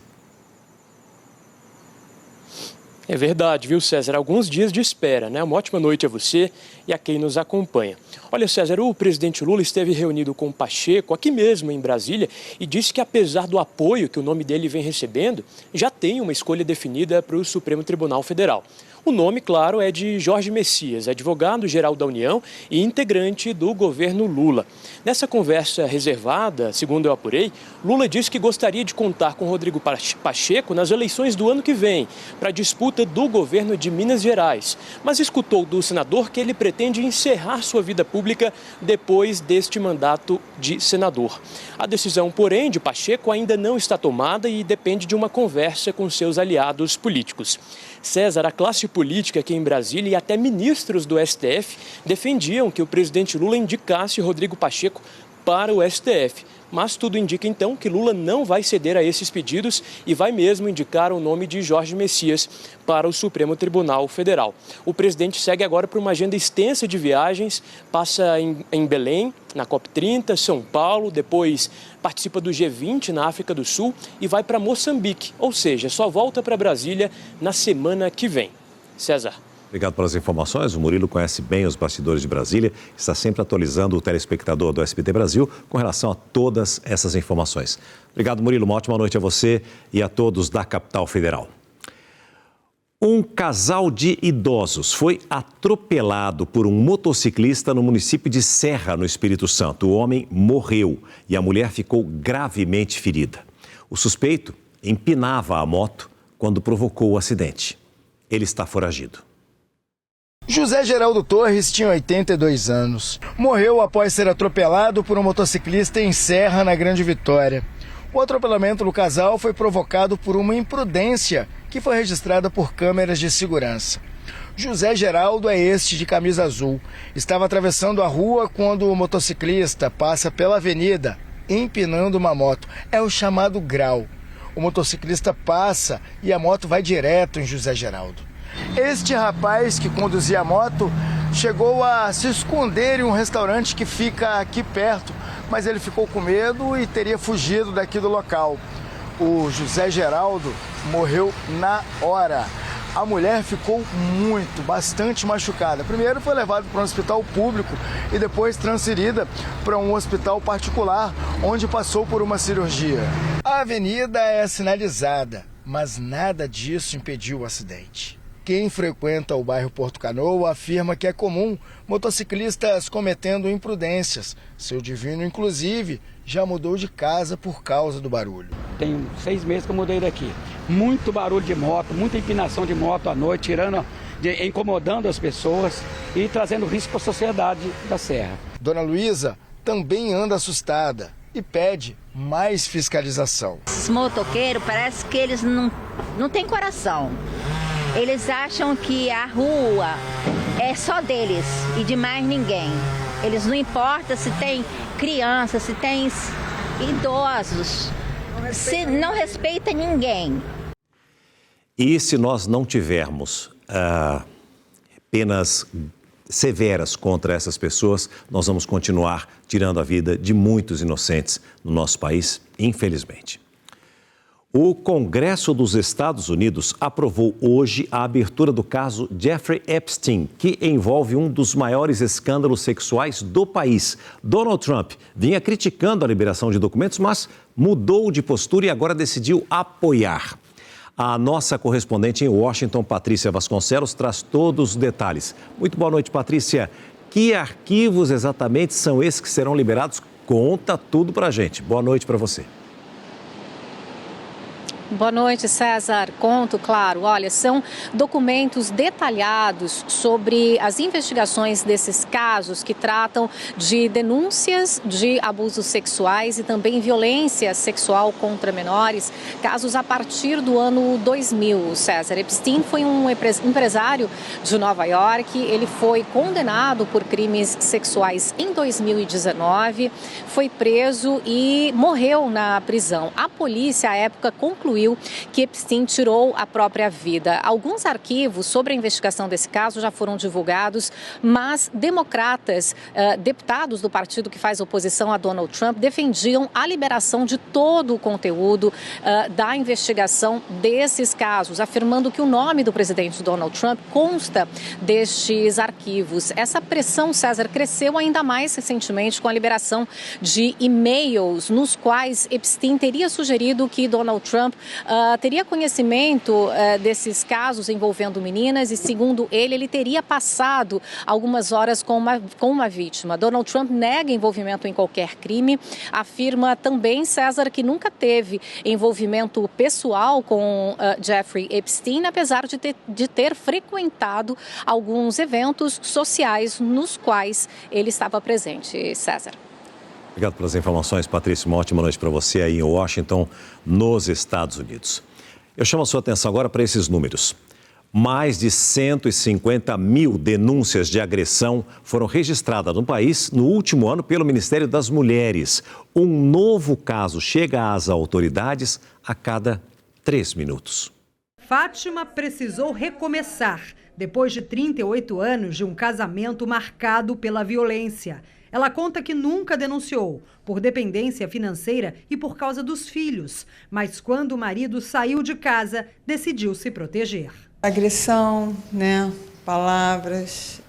É verdade, viu, César? Alguns dias de espera, né? Uma ótima noite a você e a quem nos acompanha. Olha, César, o presidente Lula esteve reunido com o Pacheco aqui mesmo em Brasília e disse que, apesar do apoio que o nome dele vem recebendo, já tem uma escolha definida para o Supremo Tribunal Federal. O nome, claro, é de Jorge Messias, advogado-geral da União e integrante do governo Lula. Nessa conversa reservada, segundo eu apurei, Lula disse que gostaria de contar com Rodrigo Pacheco nas eleições do ano que vem, para a disputa do governo de Minas Gerais. Mas escutou do senador que ele pretende encerrar sua vida pública depois deste mandato de senador. A decisão, porém, de Pacheco ainda não está tomada e depende de uma conversa com seus aliados políticos. César, a classe política aqui em Brasília e até ministros do STF defendiam que o presidente Lula indicasse Rodrigo Pacheco para o STF. Mas tudo indica então que Lula não vai ceder a esses pedidos e vai mesmo indicar o nome de Jorge Messias para o Supremo Tribunal Federal. O presidente segue agora por uma agenda extensa de viagens, passa em Belém, na COP30, São Paulo, depois participa do G20 na África do Sul e vai para Moçambique, ou seja, só volta para Brasília na semana que vem. César. Obrigado pelas informações. O Murilo conhece bem os bastidores de Brasília, está sempre atualizando o telespectador do SBT Brasil com relação a todas essas informações. Obrigado, Murilo. Uma ótima noite a você e a todos da capital federal. Um casal de idosos foi atropelado por um motociclista no município de Serra, no Espírito Santo. O homem morreu e a mulher ficou gravemente ferida. O suspeito empinava a moto quando provocou o acidente. Ele está foragido. José Geraldo Torres tinha 82 anos. Morreu após ser atropelado por um motociclista em Serra, na Grande Vitória. O atropelamento do casal foi provocado por uma imprudência que foi registrada por câmeras de segurança. José Geraldo é este de camisa azul. Estava atravessando a rua quando o motociclista passa pela avenida, empinando uma moto. É o chamado grau. O motociclista passa e a moto vai direto em José Geraldo. Este rapaz que conduzia a moto chegou a se esconder em um restaurante que fica aqui perto, mas ele ficou com medo e teria fugido daqui do local. O José Geraldo morreu na hora. A mulher ficou bastante machucada. Primeiro foi levada para um hospital público e depois transferida para um hospital particular, onde passou por uma cirurgia. A avenida é sinalizada, mas nada disso impediu o acidente. Quem frequenta o bairro Porto Canoa afirma que é comum motociclistas cometendo imprudências. Seu Divino, inclusive, já mudou de casa por causa do barulho. Tem 6 meses que eu mudei daqui. Muito barulho de moto, muita empinação de moto à noite, incomodando as pessoas e trazendo risco para a sociedade da Serra. Dona Luísa também anda assustada e pede mais fiscalização. Esses motoqueiros, parece que eles não têm coração. Eles acham que a rua é só deles e de mais ninguém. Eles não importam se tem crianças, se tem idosos, se não respeita ninguém. E se nós não tivermos penas severas contra essas pessoas, nós vamos continuar tirando a vida de muitos inocentes no nosso país, infelizmente. O Congresso dos Estados Unidos aprovou hoje a abertura do caso Jeffrey Epstein, que envolve um dos maiores escândalos sexuais do país. Donald Trump vinha criticando a liberação de documentos, mas mudou de postura e agora decidiu apoiar. A nossa correspondente em Washington, Patrícia Vasconcelos, traz todos os detalhes. Muito boa noite, Patrícia. Que arquivos exatamente são esses que serão liberados? Conta tudo pra gente. Boa noite para você. Boa noite, César. Conto, claro. Olha, são documentos detalhados sobre as investigações desses casos que tratam de denúncias de abusos sexuais e também violência sexual contra menores, casos a partir do ano 2000. César Epstein foi um empresário de Nova York. Ele foi condenado por crimes sexuais em 2019, foi preso e morreu na prisão. A polícia, à época, concluiu que Epstein tirou a própria vida. Alguns arquivos sobre a investigação desse caso já foram divulgados, mas democratas, deputados do partido que faz oposição a Donald Trump, defendiam a liberação de todo o conteúdo da investigação desses casos, afirmando que o nome do presidente Donald Trump consta destes arquivos. Essa pressão, César, cresceu ainda mais recentemente com a liberação de e-mails nos quais Epstein teria sugerido que Donald Trump teria conhecimento desses casos envolvendo meninas e, segundo ele teria passado algumas horas com uma vítima. Donald Trump nega envolvimento em qualquer crime, afirma também, César, que nunca teve envolvimento pessoal com Jeffrey Epstein, apesar de ter frequentado alguns eventos sociais nos quais ele estava presente. César. Obrigado pelas informações, Patrícia. Uma ótima noite para você aí em Washington, nos Estados Unidos. Eu chamo a sua atenção agora para esses números. Mais de 150 mil denúncias de agressão foram registradas no país no último ano pelo Ministério das Mulheres. Um novo caso chega às autoridades a cada 3 minutos. Fátima precisou recomeçar depois de 38 anos de um casamento marcado pela violência. Ela conta que nunca denunciou por dependência financeira e por causa dos filhos, mas quando o marido saiu de casa, decidiu se proteger. Agressão, palavras,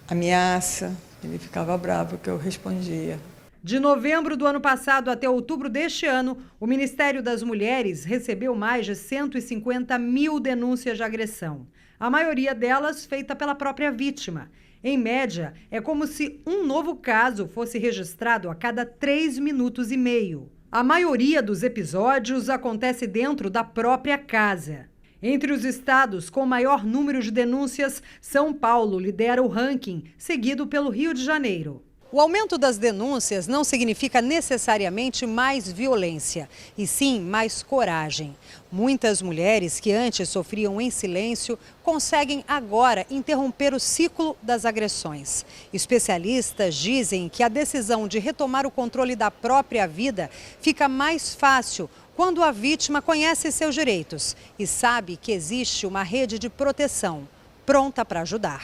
ameaça, ele ficava bravo que eu respondia. De novembro do ano passado até outubro deste ano, o Ministério das Mulheres recebeu mais de 150 mil denúncias de agressão. A maioria delas feita pela própria vítima. Em média, é como se um novo caso fosse registrado a cada 3 minutos e meio. A maioria dos episódios acontece dentro da própria casa. Entre os estados com maior número de denúncias, São Paulo lidera o ranking, seguido pelo Rio de Janeiro. O aumento das denúncias não significa necessariamente mais violência, e sim mais coragem. Muitas mulheres que antes sofriam em silêncio conseguem agora interromper o ciclo das agressões. Especialistas dizem que a decisão de retomar o controle da própria vida fica mais fácil quando a vítima conhece seus direitos e sabe que existe uma rede de proteção pronta para ajudar.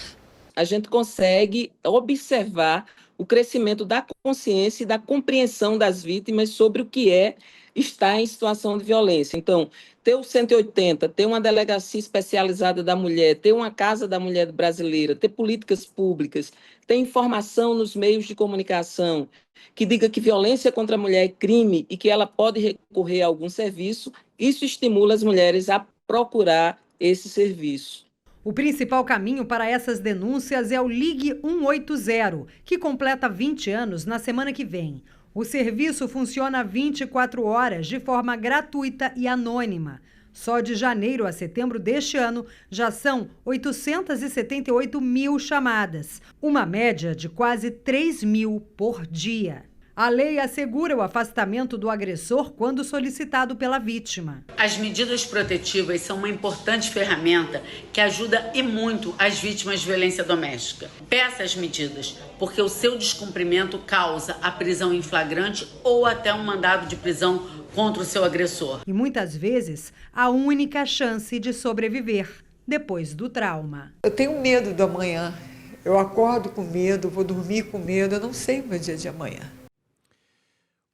A gente consegue observar o crescimento da consciência e da compreensão das vítimas sobre o que é estar em situação de violência. Então, ter o 180, ter uma delegacia especializada da mulher, ter uma casa da mulher brasileira, ter políticas públicas, ter informação nos meios de comunicação que diga que violência contra a mulher é crime e que ela pode recorrer a algum serviço, isso estimula as mulheres a procurar esse serviço. O principal caminho para essas denúncias é o Ligue 180, que completa 20 anos na semana que vem. O serviço funciona 24 horas de forma gratuita e anônima. Só de janeiro a setembro deste ano, já são 878 mil chamadas, uma média de quase 3 mil por dia. A lei assegura o afastamento do agressor quando solicitado pela vítima. As medidas protetivas são uma importante ferramenta que ajuda e muito as vítimas de violência doméstica. Peça as medidas, porque o seu descumprimento causa a prisão em flagrante ou até um mandado de prisão contra o seu agressor. E muitas vezes, a única chance de sobreviver depois do trauma. Eu tenho medo do amanhã. Eu acordo com medo, vou dormir com medo, eu não sei o meu dia de amanhã.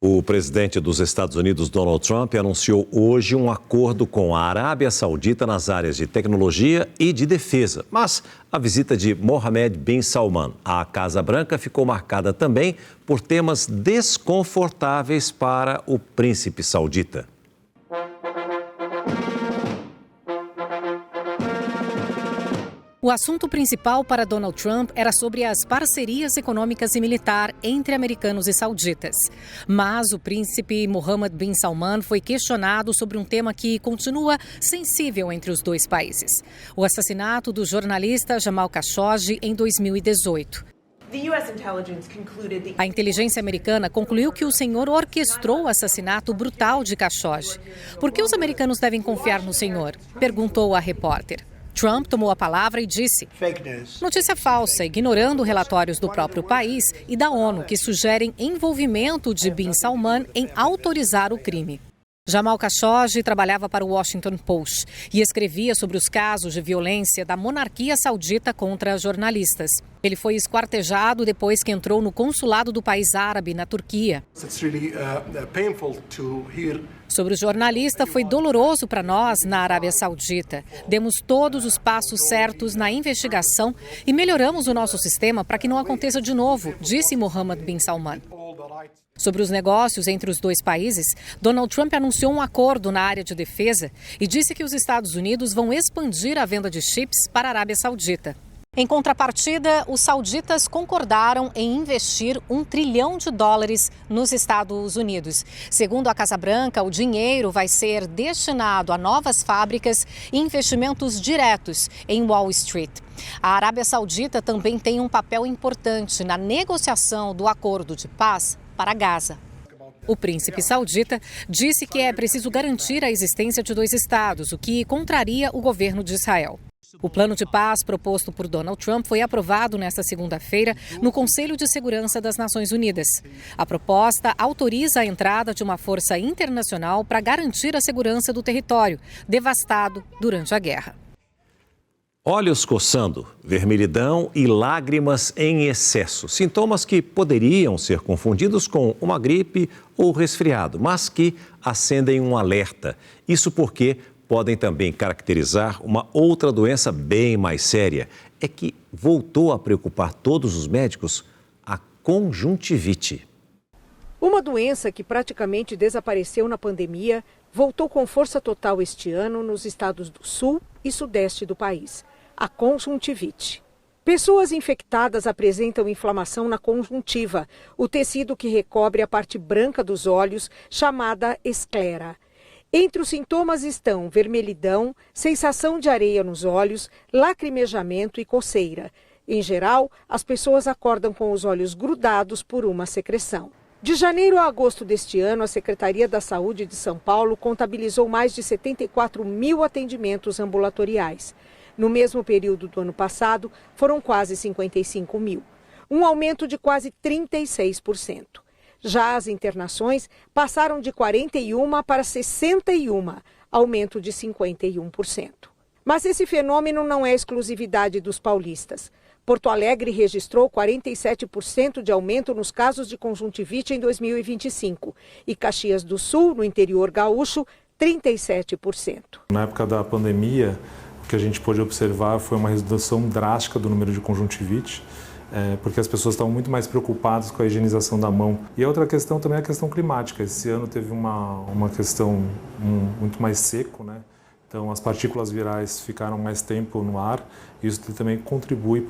O presidente dos Estados Unidos, Donald Trump, anunciou hoje um acordo com a Arábia Saudita nas áreas de tecnologia e de defesa. Mas a visita de Mohammed bin Salman à Casa Branca ficou marcada também por temas desconfortáveis para o príncipe saudita. O assunto principal para Donald Trump era sobre as parcerias econômicas e militar entre americanos e sauditas. Mas o príncipe Mohammed bin Salman foi questionado sobre um tema que continua sensível entre os dois países: o assassinato do jornalista Jamal Khashoggi em 2018. A inteligência americana concluiu que o senhor orquestrou o assassinato brutal de Khashoggi. Por que os americanos devem confiar no senhor? Perguntou a repórter. Trump tomou a palavra e disse: notícia falsa, ignorando relatórios do próprio país e da ONU que sugerem envolvimento de bin Salman em autorizar o crime. Jamal Khashoggi trabalhava para o Washington Post e escrevia sobre os casos de violência da monarquia saudita contra jornalistas. Ele foi esquartejado depois que entrou no consulado do país árabe na Turquia. Sobre o jornalista, foi doloroso para nós na Arábia Saudita. Demos todos os passos certos na investigação e melhoramos o nosso sistema para que não aconteça de novo, disse Mohammed bin Salman. Sobre os negócios entre os dois países, Donald Trump anunciou um acordo na área de defesa e disse que os Estados Unidos vão expandir a venda de chips para a Arábia Saudita. Em contrapartida, os sauditas concordaram em investir $1 trilhão nos Estados Unidos. Segundo a Casa Branca, o dinheiro vai ser destinado a novas fábricas e investimentos diretos em Wall Street. A Arábia Saudita também tem um papel importante na negociação do acordo de paz para Gaza. O príncipe saudita disse que é preciso garantir a existência de dois estados, o que contraria o governo de Israel. O plano de paz proposto por Donald Trump foi aprovado nesta segunda-feira no Conselho de Segurança das Nações Unidas. A proposta autoriza a entrada de uma força internacional para garantir a segurança do território, devastado durante a guerra. Olhos coçando, vermelhidão e lágrimas em excesso. Sintomas que poderiam ser confundidos com uma gripe ou resfriado, mas que acendem um alerta. Isso porque podem também caracterizar uma outra doença bem mais séria. É que voltou a preocupar todos os médicos, a conjuntivite. Uma doença que praticamente desapareceu na pandemia, voltou com força total este ano nos estados do sul e sudeste do país. A conjuntivite. Pessoas infectadas apresentam inflamação na conjuntiva, o tecido que recobre a parte branca dos olhos, chamada esclera. Entre os sintomas estão vermelhidão, sensação de areia nos olhos, lacrimejamento e coceira. Em geral, as pessoas acordam com os olhos grudados por uma secreção. De janeiro a agosto deste ano, a Secretaria da Saúde de São Paulo contabilizou mais de 74 mil atendimentos ambulatoriais. No mesmo período do ano passado, foram quase 55 mil, um aumento de quase 36%. Já as internações passaram de 41 para 61, aumento de 51%. Mas esse fenômeno não é exclusividade dos paulistas. Porto Alegre registrou 47% de aumento nos casos de conjuntivite em 2025 e Caxias do Sul, no interior gaúcho, 37%. Na época da pandemia, o que a gente pôde observar foi uma redução drástica do número de conjuntivite, porque as pessoas estavam muito mais preocupadas com a higienização da mão. E a outra questão também é a questão climática. Esse ano teve uma questão muito mais seco, né? Então as partículas virais ficaram mais tempo no ar e isso também contribui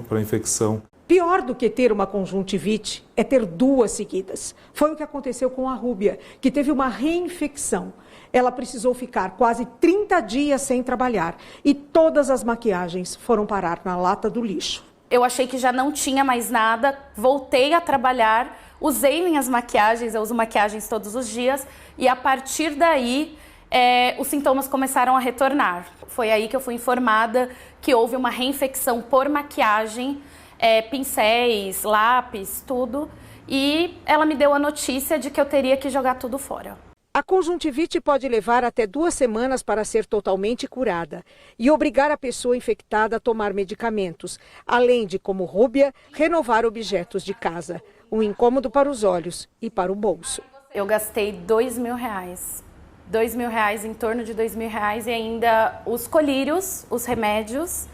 para a infecção. Pior do que ter uma conjuntivite é ter duas seguidas. Foi o que aconteceu com a Rúbia, que teve uma reinfecção. Ela precisou ficar quase 30 dias sem trabalhar e todas as maquiagens foram parar na lata do lixo. Eu achei que já não tinha mais nada, voltei a trabalhar, usei minhas maquiagens, eu uso maquiagens todos os dias e a partir daí os sintomas começaram a retornar. Foi aí que eu fui informada que houve uma reinfecção por maquiagem, pincéis, lápis, tudo, e ela me deu a notícia de que eu teria que jogar tudo fora. A conjuntivite pode levar até 2 semanas para ser totalmente curada e obrigar a pessoa infectada a tomar medicamentos, além de, como Rúbia, renovar objetos de casa. Um incômodo para os olhos e para o bolso. Eu gastei R$2.000. R$2.000, em torno de R$2.000 e ainda os colírios, os remédios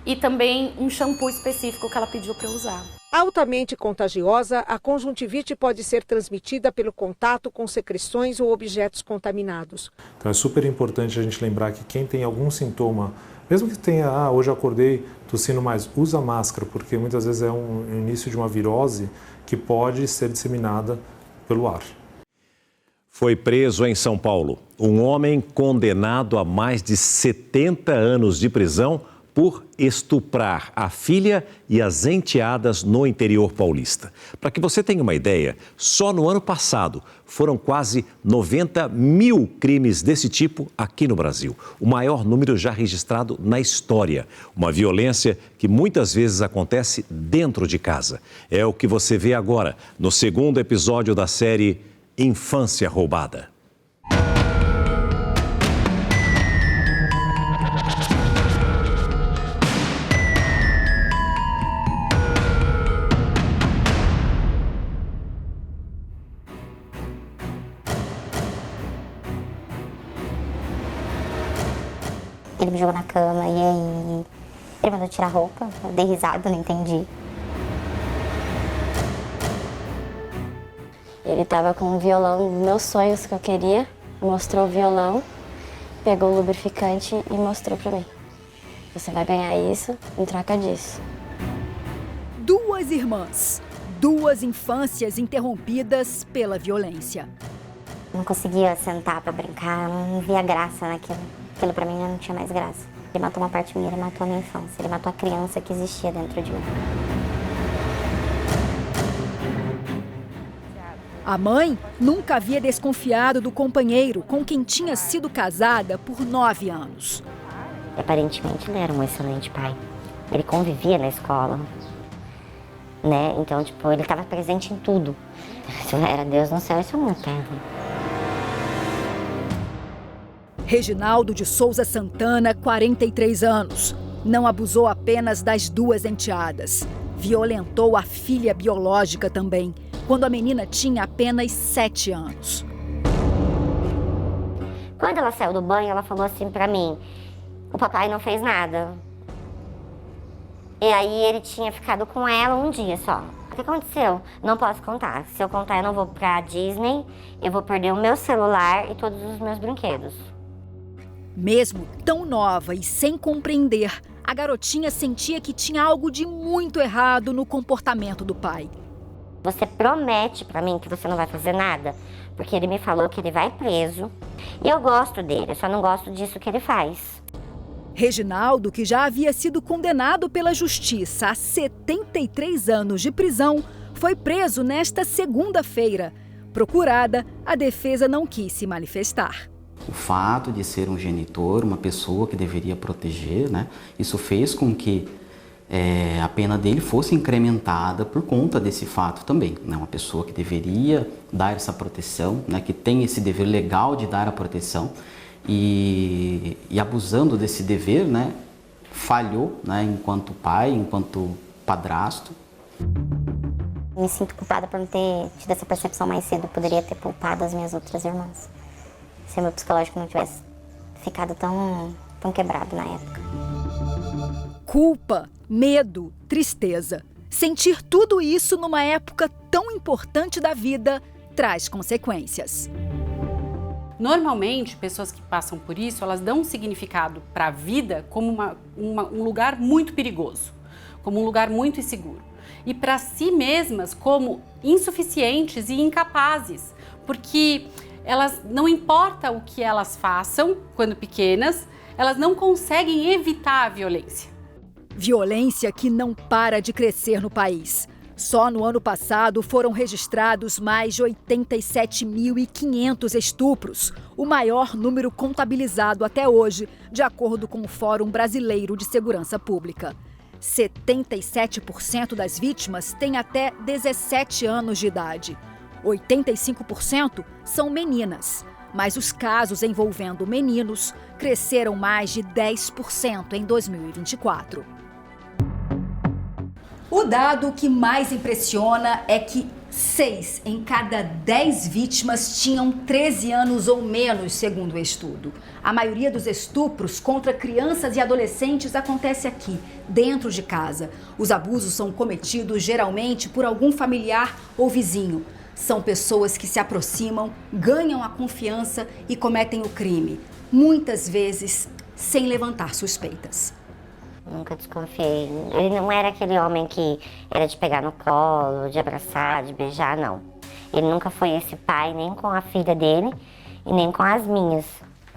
e também um shampoo específico que ela pediu para eu usar. Altamente contagiosa, a conjuntivite pode ser transmitida pelo contato com secreções ou objetos contaminados. Então é super importante a gente lembrar que quem tem algum sintoma, mesmo que tenha, hoje acordei tossindo mais, usa máscara, porque muitas vezes é um início de uma virose que pode ser disseminada pelo ar. Foi preso em São Paulo um homem condenado a mais de 70 anos de prisão por estuprar a filha e as enteadas no interior paulista. Para que você tenha uma ideia, só no ano passado foram quase 90 mil crimes desse tipo aqui no Brasil. O maior número já registrado na história. Uma violência que muitas vezes acontece dentro de casa. É o que você vê agora no segundo episódio da série Infância Roubada. Ele me jogou na cama e aí ele mandou tirar a roupa, eu dei risada, não entendi. Ele estava com um violão, meus sonhos que eu queria, mostrou o violão, pegou o lubrificante e mostrou para mim. Você vai ganhar isso em troca disso. 2 irmãs, 2 infâncias interrompidas pela violência. Não conseguia sentar para brincar, não via graça naquilo. Aquilo para mim não tinha mais graça. Ele matou uma parte minha, ele matou a minha infância, ele matou a criança que existia dentro de mim. A mãe nunca havia desconfiado do companheiro com quem tinha sido casada por 9 anos. Aparentemente ele era um excelente pai. Ele convivia na escola, né? Então, tipo, ele estava presente em tudo. Se era Deus no céu, isso é uma terra. Reginaldo de Souza Santana, 43 anos. Não abusou apenas das 2 enteadas. Violentou a filha biológica também, quando a menina tinha apenas 7 anos. Quando ela saiu do banho, ela falou assim pra mim: o papai não fez nada. E aí ele tinha ficado com ela um dia só. O que aconteceu? Não posso contar. Se eu contar, eu não vou pra Disney, eu vou perder o meu celular e todos os meus brinquedos. Mesmo tão nova e sem compreender, a garotinha sentia que tinha algo de muito errado no comportamento do pai. Você promete pra mim que você não vai fazer nada? Porque ele me falou que ele vai preso. E eu gosto dele, eu só não gosto disso que ele faz. Reginaldo, que já havia sido condenado pela justiça a 73 anos de prisão, foi preso nesta segunda-feira. Procurada, a defesa não quis se manifestar. O fato de ser um genitor, uma pessoa que deveria proteger, né, isso fez com que a pena dele fosse incrementada por conta desse fato também. Né? Uma pessoa que deveria dar essa proteção, né, que tem esse dever legal de dar a proteção e abusando desse dever, né, falhou, né, enquanto pai, enquanto padrasto. Me sinto culpada por não ter tido essa percepção mais cedo. Eu poderia ter poupado as minhas outras irmãs. Se o meu psicológico não tivesse ficado tão quebrado na época. Culpa, medo, tristeza. Sentir tudo isso numa época tão importante da vida traz consequências. Normalmente, pessoas que passam por isso, elas dão um significado para a vida como um lugar muito perigoso, como um lugar muito inseguro. E para si mesmas como insuficientes e incapazes, porque elas, não importa o que elas façam quando pequenas, elas não conseguem evitar a violência. Violência que não para de crescer no país. Só no ano passado foram registrados mais de 87.500 estupros, o maior número contabilizado até hoje, de acordo com o Fórum Brasileiro de Segurança Pública. 77% das vítimas têm até 17 anos de idade. 85% são meninas, mas os casos envolvendo meninos cresceram mais de 10% em 2024. O dado que mais impressiona é que 6 em cada 10 vítimas tinham 13 anos ou menos, segundo o estudo. A maioria dos estupros contra crianças e adolescentes acontece aqui, dentro de casa. Os abusos são cometidos geralmente por algum familiar ou vizinho. São pessoas que se aproximam, ganham a confiança e cometem o crime, muitas vezes sem levantar suspeitas. Nunca desconfiei. Ele não era aquele homem que era de pegar no colo, de abraçar, de beijar, não. Ele nunca foi esse pai, nem com a filha dele e nem com as minhas,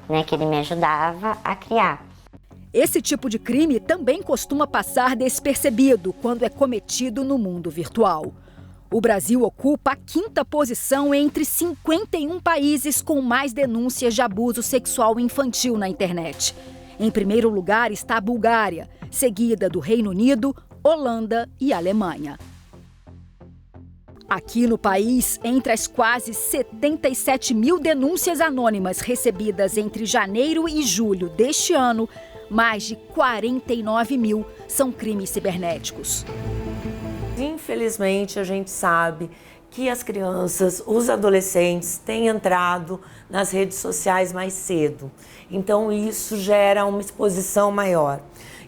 né, que ele me ajudava a criar. Esse tipo de crime também costuma passar despercebido quando é cometido no mundo virtual. O Brasil ocupa a 5ª posição entre 51 países com mais denúncias de abuso sexual infantil na internet. Em primeiro lugar está a Bulgária, seguida do Reino Unido, Holanda e Alemanha. Aqui no país, entre as quase 77 mil denúncias anônimas recebidas entre janeiro e julho deste ano, mais de 49 mil são crimes cibernéticos. Infelizmente, a gente sabe que as crianças, os adolescentes têm entrado nas redes sociais mais cedo. Então, isso gera uma exposição maior.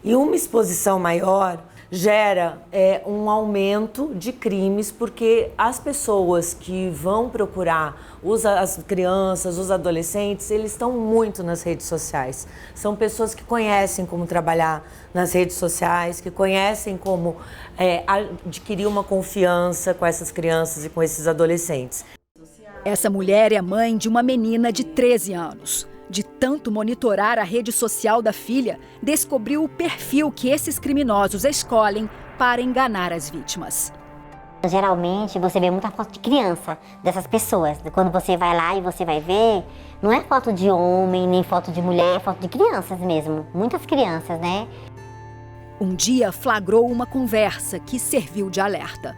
E uma exposição maior gera um aumento de crimes, porque as pessoas que vão procurar as crianças, os adolescentes, eles estão muito nas redes sociais. São pessoas que conhecem como trabalhar nas redes sociais, que conhecem como adquirir uma confiança com essas crianças e com esses adolescentes. Essa mulher é mãe de uma menina de 13 anos. De tanto monitorar a rede social da filha, descobriu o perfil que esses criminosos escolhem para enganar as vítimas. Geralmente você vê muita foto de criança dessas pessoas. Quando você vai lá e você vai ver, não é foto de homem, nem foto de mulher, é foto de crianças mesmo. Muitas crianças, né? Um dia flagrou uma conversa que serviu de alerta.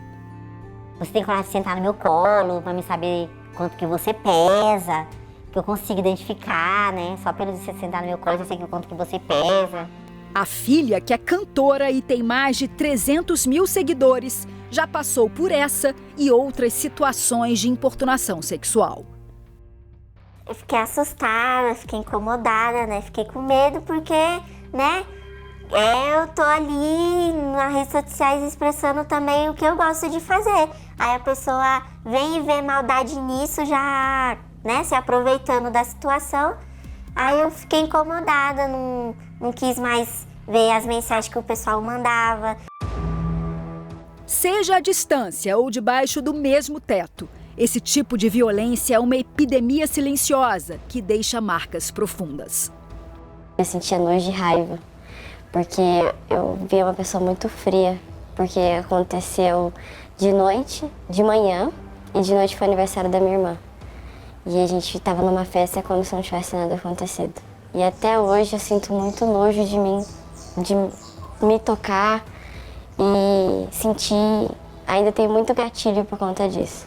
Você tem coragem de sentar no meu colo para me saber quanto que você pesa, que eu consigo identificar, né? Só pelo você sentar no meu colo, eu sei quanto que você pesa. A filha, que é cantora e tem mais de 300 mil seguidores, já passou por essa e outras situações de importunação sexual. Eu fiquei assustada, fiquei incomodada, né? Fiquei com medo porque, né? Eu tô ali nas redes sociais expressando também o que eu gosto de fazer. Aí a pessoa vem e vê maldade nisso, já... né, se aproveitando da situação. Aí eu fiquei incomodada, não quis mais ver as mensagens que o pessoal mandava. Seja à distância ou debaixo do mesmo teto, esse tipo de violência é uma epidemia silenciosa que deixa marcas profundas. Eu sentia nojo e raiva, porque eu via uma pessoa muito fria, porque aconteceu de noite, de manhã, e de noite foi aniversário da minha irmã. E a gente estava numa festa como se não tivesse nada acontecido. E até hoje eu sinto muito nojo de mim, de me tocar e sentir... Ainda tem muito gatilho por conta disso.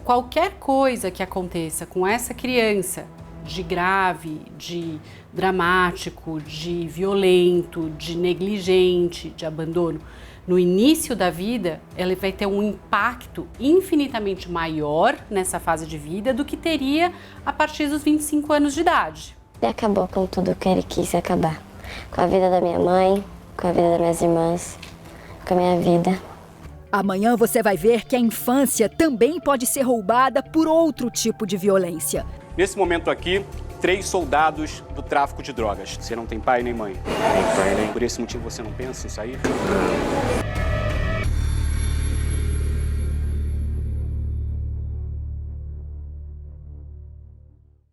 Qualquer coisa que aconteça com essa criança, de grave, de dramático, de violento, de negligente, de abandono, no início da vida, ela vai ter um impacto infinitamente maior nessa fase de vida do que teria a partir dos 25 anos de idade. E acabou com tudo que ele quis acabar. Com a vida da minha mãe, com a vida das minhas irmãs, com a minha vida. Amanhã você vai ver que a infância também pode ser roubada por outro tipo de violência. Nesse momento aqui, 3 soldados do tráfico de drogas. Você não tem pai nem mãe. Nem pai, nem... Por esse motivo você não pensa em sair?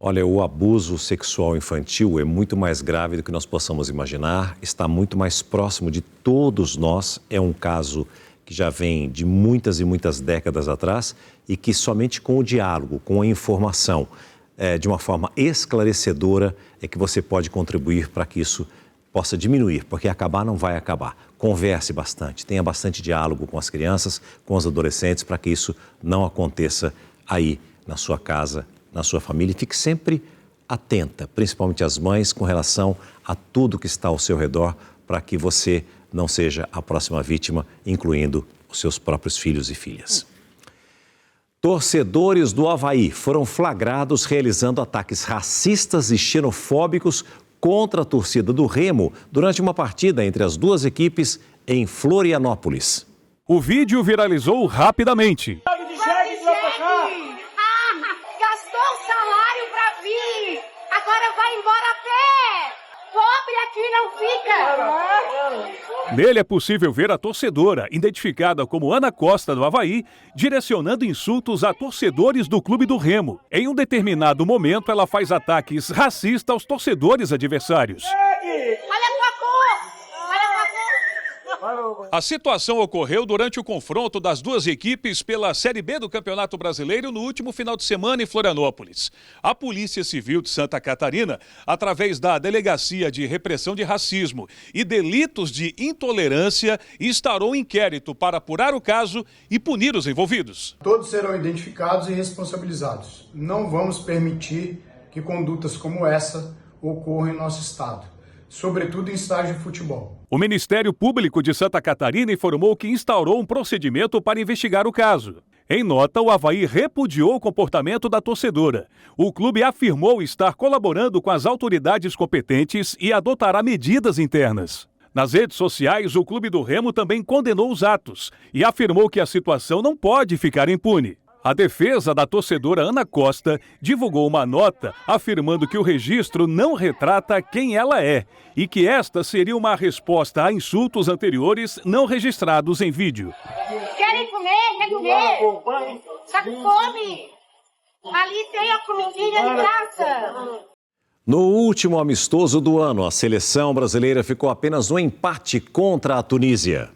Olha, o abuso sexual infantil é muito mais grave do que nós possamos imaginar, está muito mais próximo de todos nós, é um caso que já vem de muitas e muitas décadas atrás e que somente com o diálogo, com a informação, de uma forma esclarecedora, é que você pode contribuir para que isso possa diminuir, porque acabar não vai acabar. Converse bastante, tenha bastante diálogo com as crianças, com os adolescentes, para que isso não aconteça aí na sua casa, na sua família. E fique sempre atenta, principalmente as mães, com relação a tudo que está ao seu redor, para que você não seja a próxima vítima, incluindo os seus próprios filhos e filhas. Torcedores do Avaí foram flagrados realizando ataques racistas e xenofóbicos contra a torcida do Remo durante uma partida entre as duas equipes em Florianópolis. O vídeo viralizou rapidamente. Gastou o salário pra vir, agora vai embora a pé. Pobre aqui não fica. Nele é possível ver a torcedora, identificada como Ana Costa do Avaí, direcionando insultos a torcedores do clube do Remo. Em um determinado momento, ela faz ataques racistas aos torcedores adversários. A situação ocorreu durante o confronto das duas equipes pela Série B do Campeonato Brasileiro no último final de semana em Florianópolis. A Polícia Civil de Santa Catarina, através da Delegacia de Repressão de Racismo e Delitos de Intolerância, instaurou um inquérito para apurar o caso e punir os envolvidos. Todos serão identificados e responsabilizados. Não vamos permitir que condutas como essa ocorram em nosso estado, sobretudo em estádio de futebol. O Ministério Público de Santa Catarina informou que instaurou um procedimento para investigar o caso. Em nota, o Avaí repudiou o comportamento da torcedora. O clube afirmou estar colaborando com as autoridades competentes e adotará medidas internas. Nas redes sociais, o Clube do Remo também condenou os atos e afirmou que a situação não pode ficar impune. A defesa da torcedora Ana Costa divulgou uma nota afirmando que o registro não retrata quem ela é e que esta seria uma resposta a insultos anteriores não registrados em vídeo. Querem comer? Quer comer? Tá com fome? Ali tem a comidinha de graça. No último amistoso do ano, a seleção brasileira ficou apenas no empate contra a Tunísia.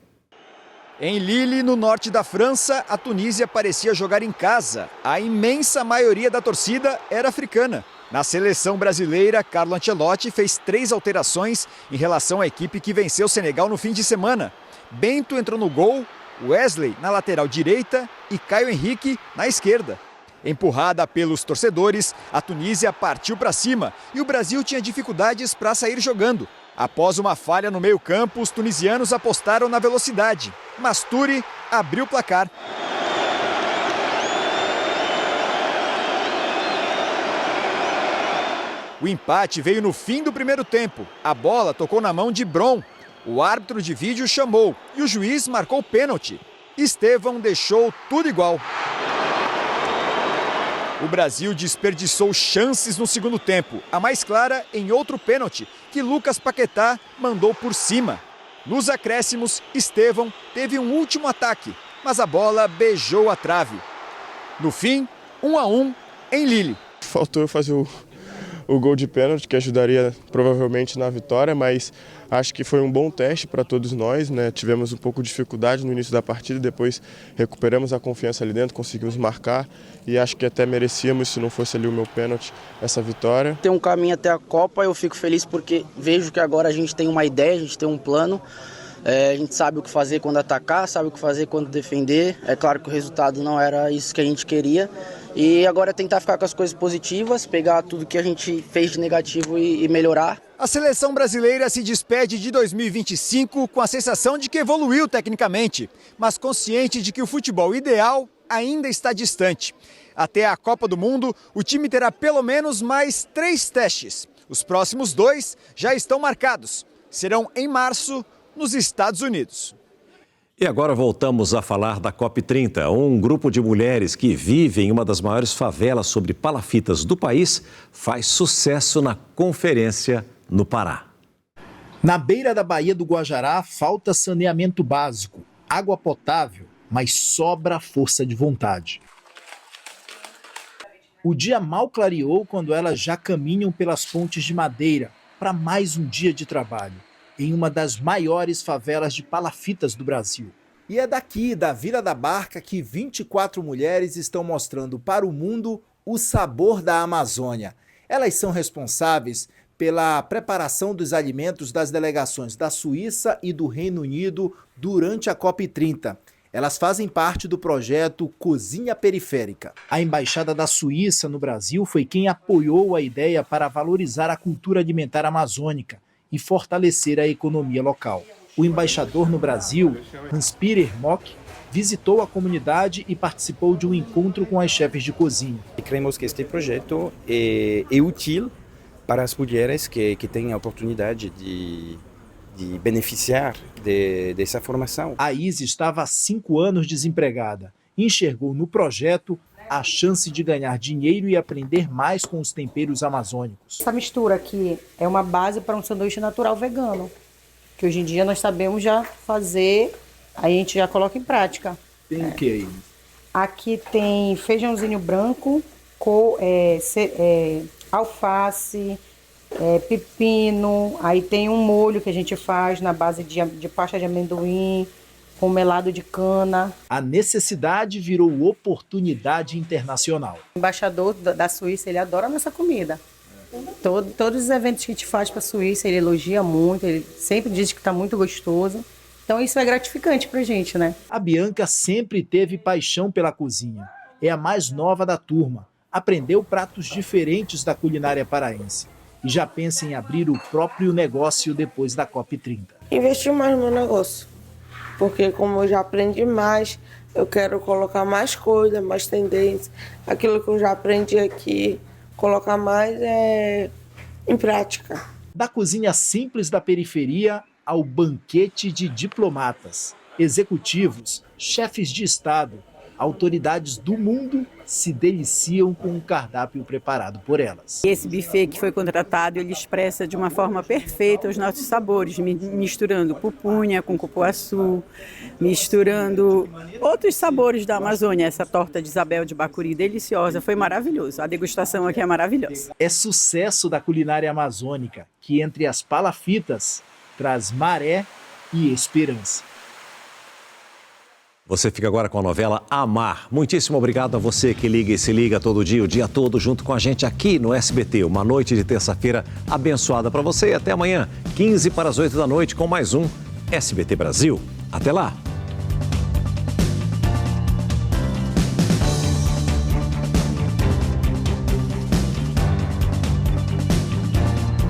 Em Lille, no norte da França, a Tunísia parecia jogar em casa. A imensa maioria da torcida era africana. Na seleção brasileira, Carlo Ancelotti fez 3 alterações em relação à equipe que venceu o Senegal no fim de semana. Bento entrou no gol, Wesley na lateral direita e Caio Henrique na esquerda. Empurrada pelos torcedores, a Tunísia partiu para cima e o Brasil tinha dificuldades para sair jogando. Após uma falha no meio-campo, os tunisianos apostaram na velocidade. Masturi abriu o placar. O empate veio no fim do primeiro tempo. A bola tocou na mão de Bron. O árbitro de vídeo chamou e o juiz marcou o pênalti. Estevão deixou tudo igual. O Brasil desperdiçou chances no segundo tempo, a mais clara em outro pênalti, que Lucas Paquetá mandou por cima. Nos acréscimos, Estevão teve um último ataque, mas a bola beijou a trave. No fim, 1-1 em Lille. Faltou fazer o gol de pênalti, que ajudaria provavelmente na vitória, mas acho que foi um bom teste para todos nós, né? Tivemos um pouco de dificuldade no início da partida, depois recuperamos a confiança ali dentro, conseguimos marcar e acho que até merecíamos, se não fosse ali o meu pênalti, essa vitória. Tem um caminho até a Copa, eu fico feliz porque vejo que agora a gente tem uma ideia, a gente tem um plano. A gente sabe o que fazer quando atacar, sabe o que fazer quando defender. É claro que o resultado não era isso que a gente queria. E agora é tentar ficar com as coisas positivas, pegar tudo que a gente fez de negativo e melhorar. A seleção brasileira se despede de 2025 com a sensação de que evoluiu tecnicamente, mas consciente de que o futebol ideal ainda está distante. Até a Copa do Mundo, o time terá pelo menos mais 3 testes. Os próximos 2 já estão marcados. Serão em março, nos Estados Unidos. E agora voltamos a falar da COP30. Um grupo de mulheres que vive em uma das maiores favelas sobre palafitas do país faz sucesso na conferência no Pará. Na beira da Baía do Guajará, falta saneamento básico, água potável, mas sobra força de vontade. O dia mal clareou quando elas já caminham pelas pontes de madeira para mais um dia de trabalho, em uma das maiores favelas de palafitas do Brasil. E é daqui, da Vila da Barca, que 24 mulheres estão mostrando para o mundo o sabor da Amazônia. Elas são responsáveis pela preparação dos alimentos das delegações da Suíça e do Reino Unido durante a COP30. Elas fazem parte do projeto Cozinha Periférica. A Embaixada da Suíça no Brasil foi quem apoiou a ideia para valorizar a cultura alimentar amazônica e fortalecer a economia local. O embaixador no Brasil, Hans-Peter Mock, visitou a comunidade e participou de um encontro com as chefes de cozinha. Cremos que este projeto é útil para as mulheres que têm a oportunidade de beneficiar dessa formação. A Isa estava há 5 anos desempregada e enxergou no projeto a chance de ganhar dinheiro e aprender mais com os temperos amazônicos. Essa mistura aqui é uma base para um sanduíche natural vegano, que hoje em dia nós sabemos já fazer, aí a gente já coloca em prática. Tem o que aí? Aqui tem feijãozinho branco, alface, pepino, aí tem um molho que a gente faz na base de pasta de amendoim, com melado de cana. A necessidade virou oportunidade internacional. O embaixador da Suíça, ele adora a nossa comida. Todos os eventos que a gente faz para a Suíça, ele elogia muito, ele sempre diz que está muito gostoso. Então isso é gratificante para a gente, né? A Bianca sempre teve paixão pela cozinha. É a mais nova da turma. Aprendeu pratos diferentes da culinária paraense. E já pensa em abrir o próprio negócio depois da COP30. Investir mais no meu negócio. Porque como eu já aprendi mais, eu quero colocar mais coisas, mais tendências. Aquilo que eu já aprendi aqui, colocar mais em prática. Da cozinha simples da periferia ao banquete de diplomatas, executivos, chefes de Estado, autoridades do mundo se deliciam com o cardápio preparado por elas. Esse buffet que foi contratado, ele expressa de uma forma perfeita os nossos sabores, misturando pupunha com cupuaçu, misturando outros sabores da Amazônia. Essa torta de Isabel de Bacuri, deliciosa, foi maravilhoso. A degustação aqui é maravilhosa. É sucesso da culinária amazônica, que entre as palafitas traz maré e esperança. Você fica agora com a novela Amar. Muitíssimo obrigado a você que liga e se liga todo dia, o dia todo, junto com a gente aqui no SBT. Uma noite de terça-feira abençoada para você e até amanhã, 7:45 com mais um SBT Brasil. Até lá!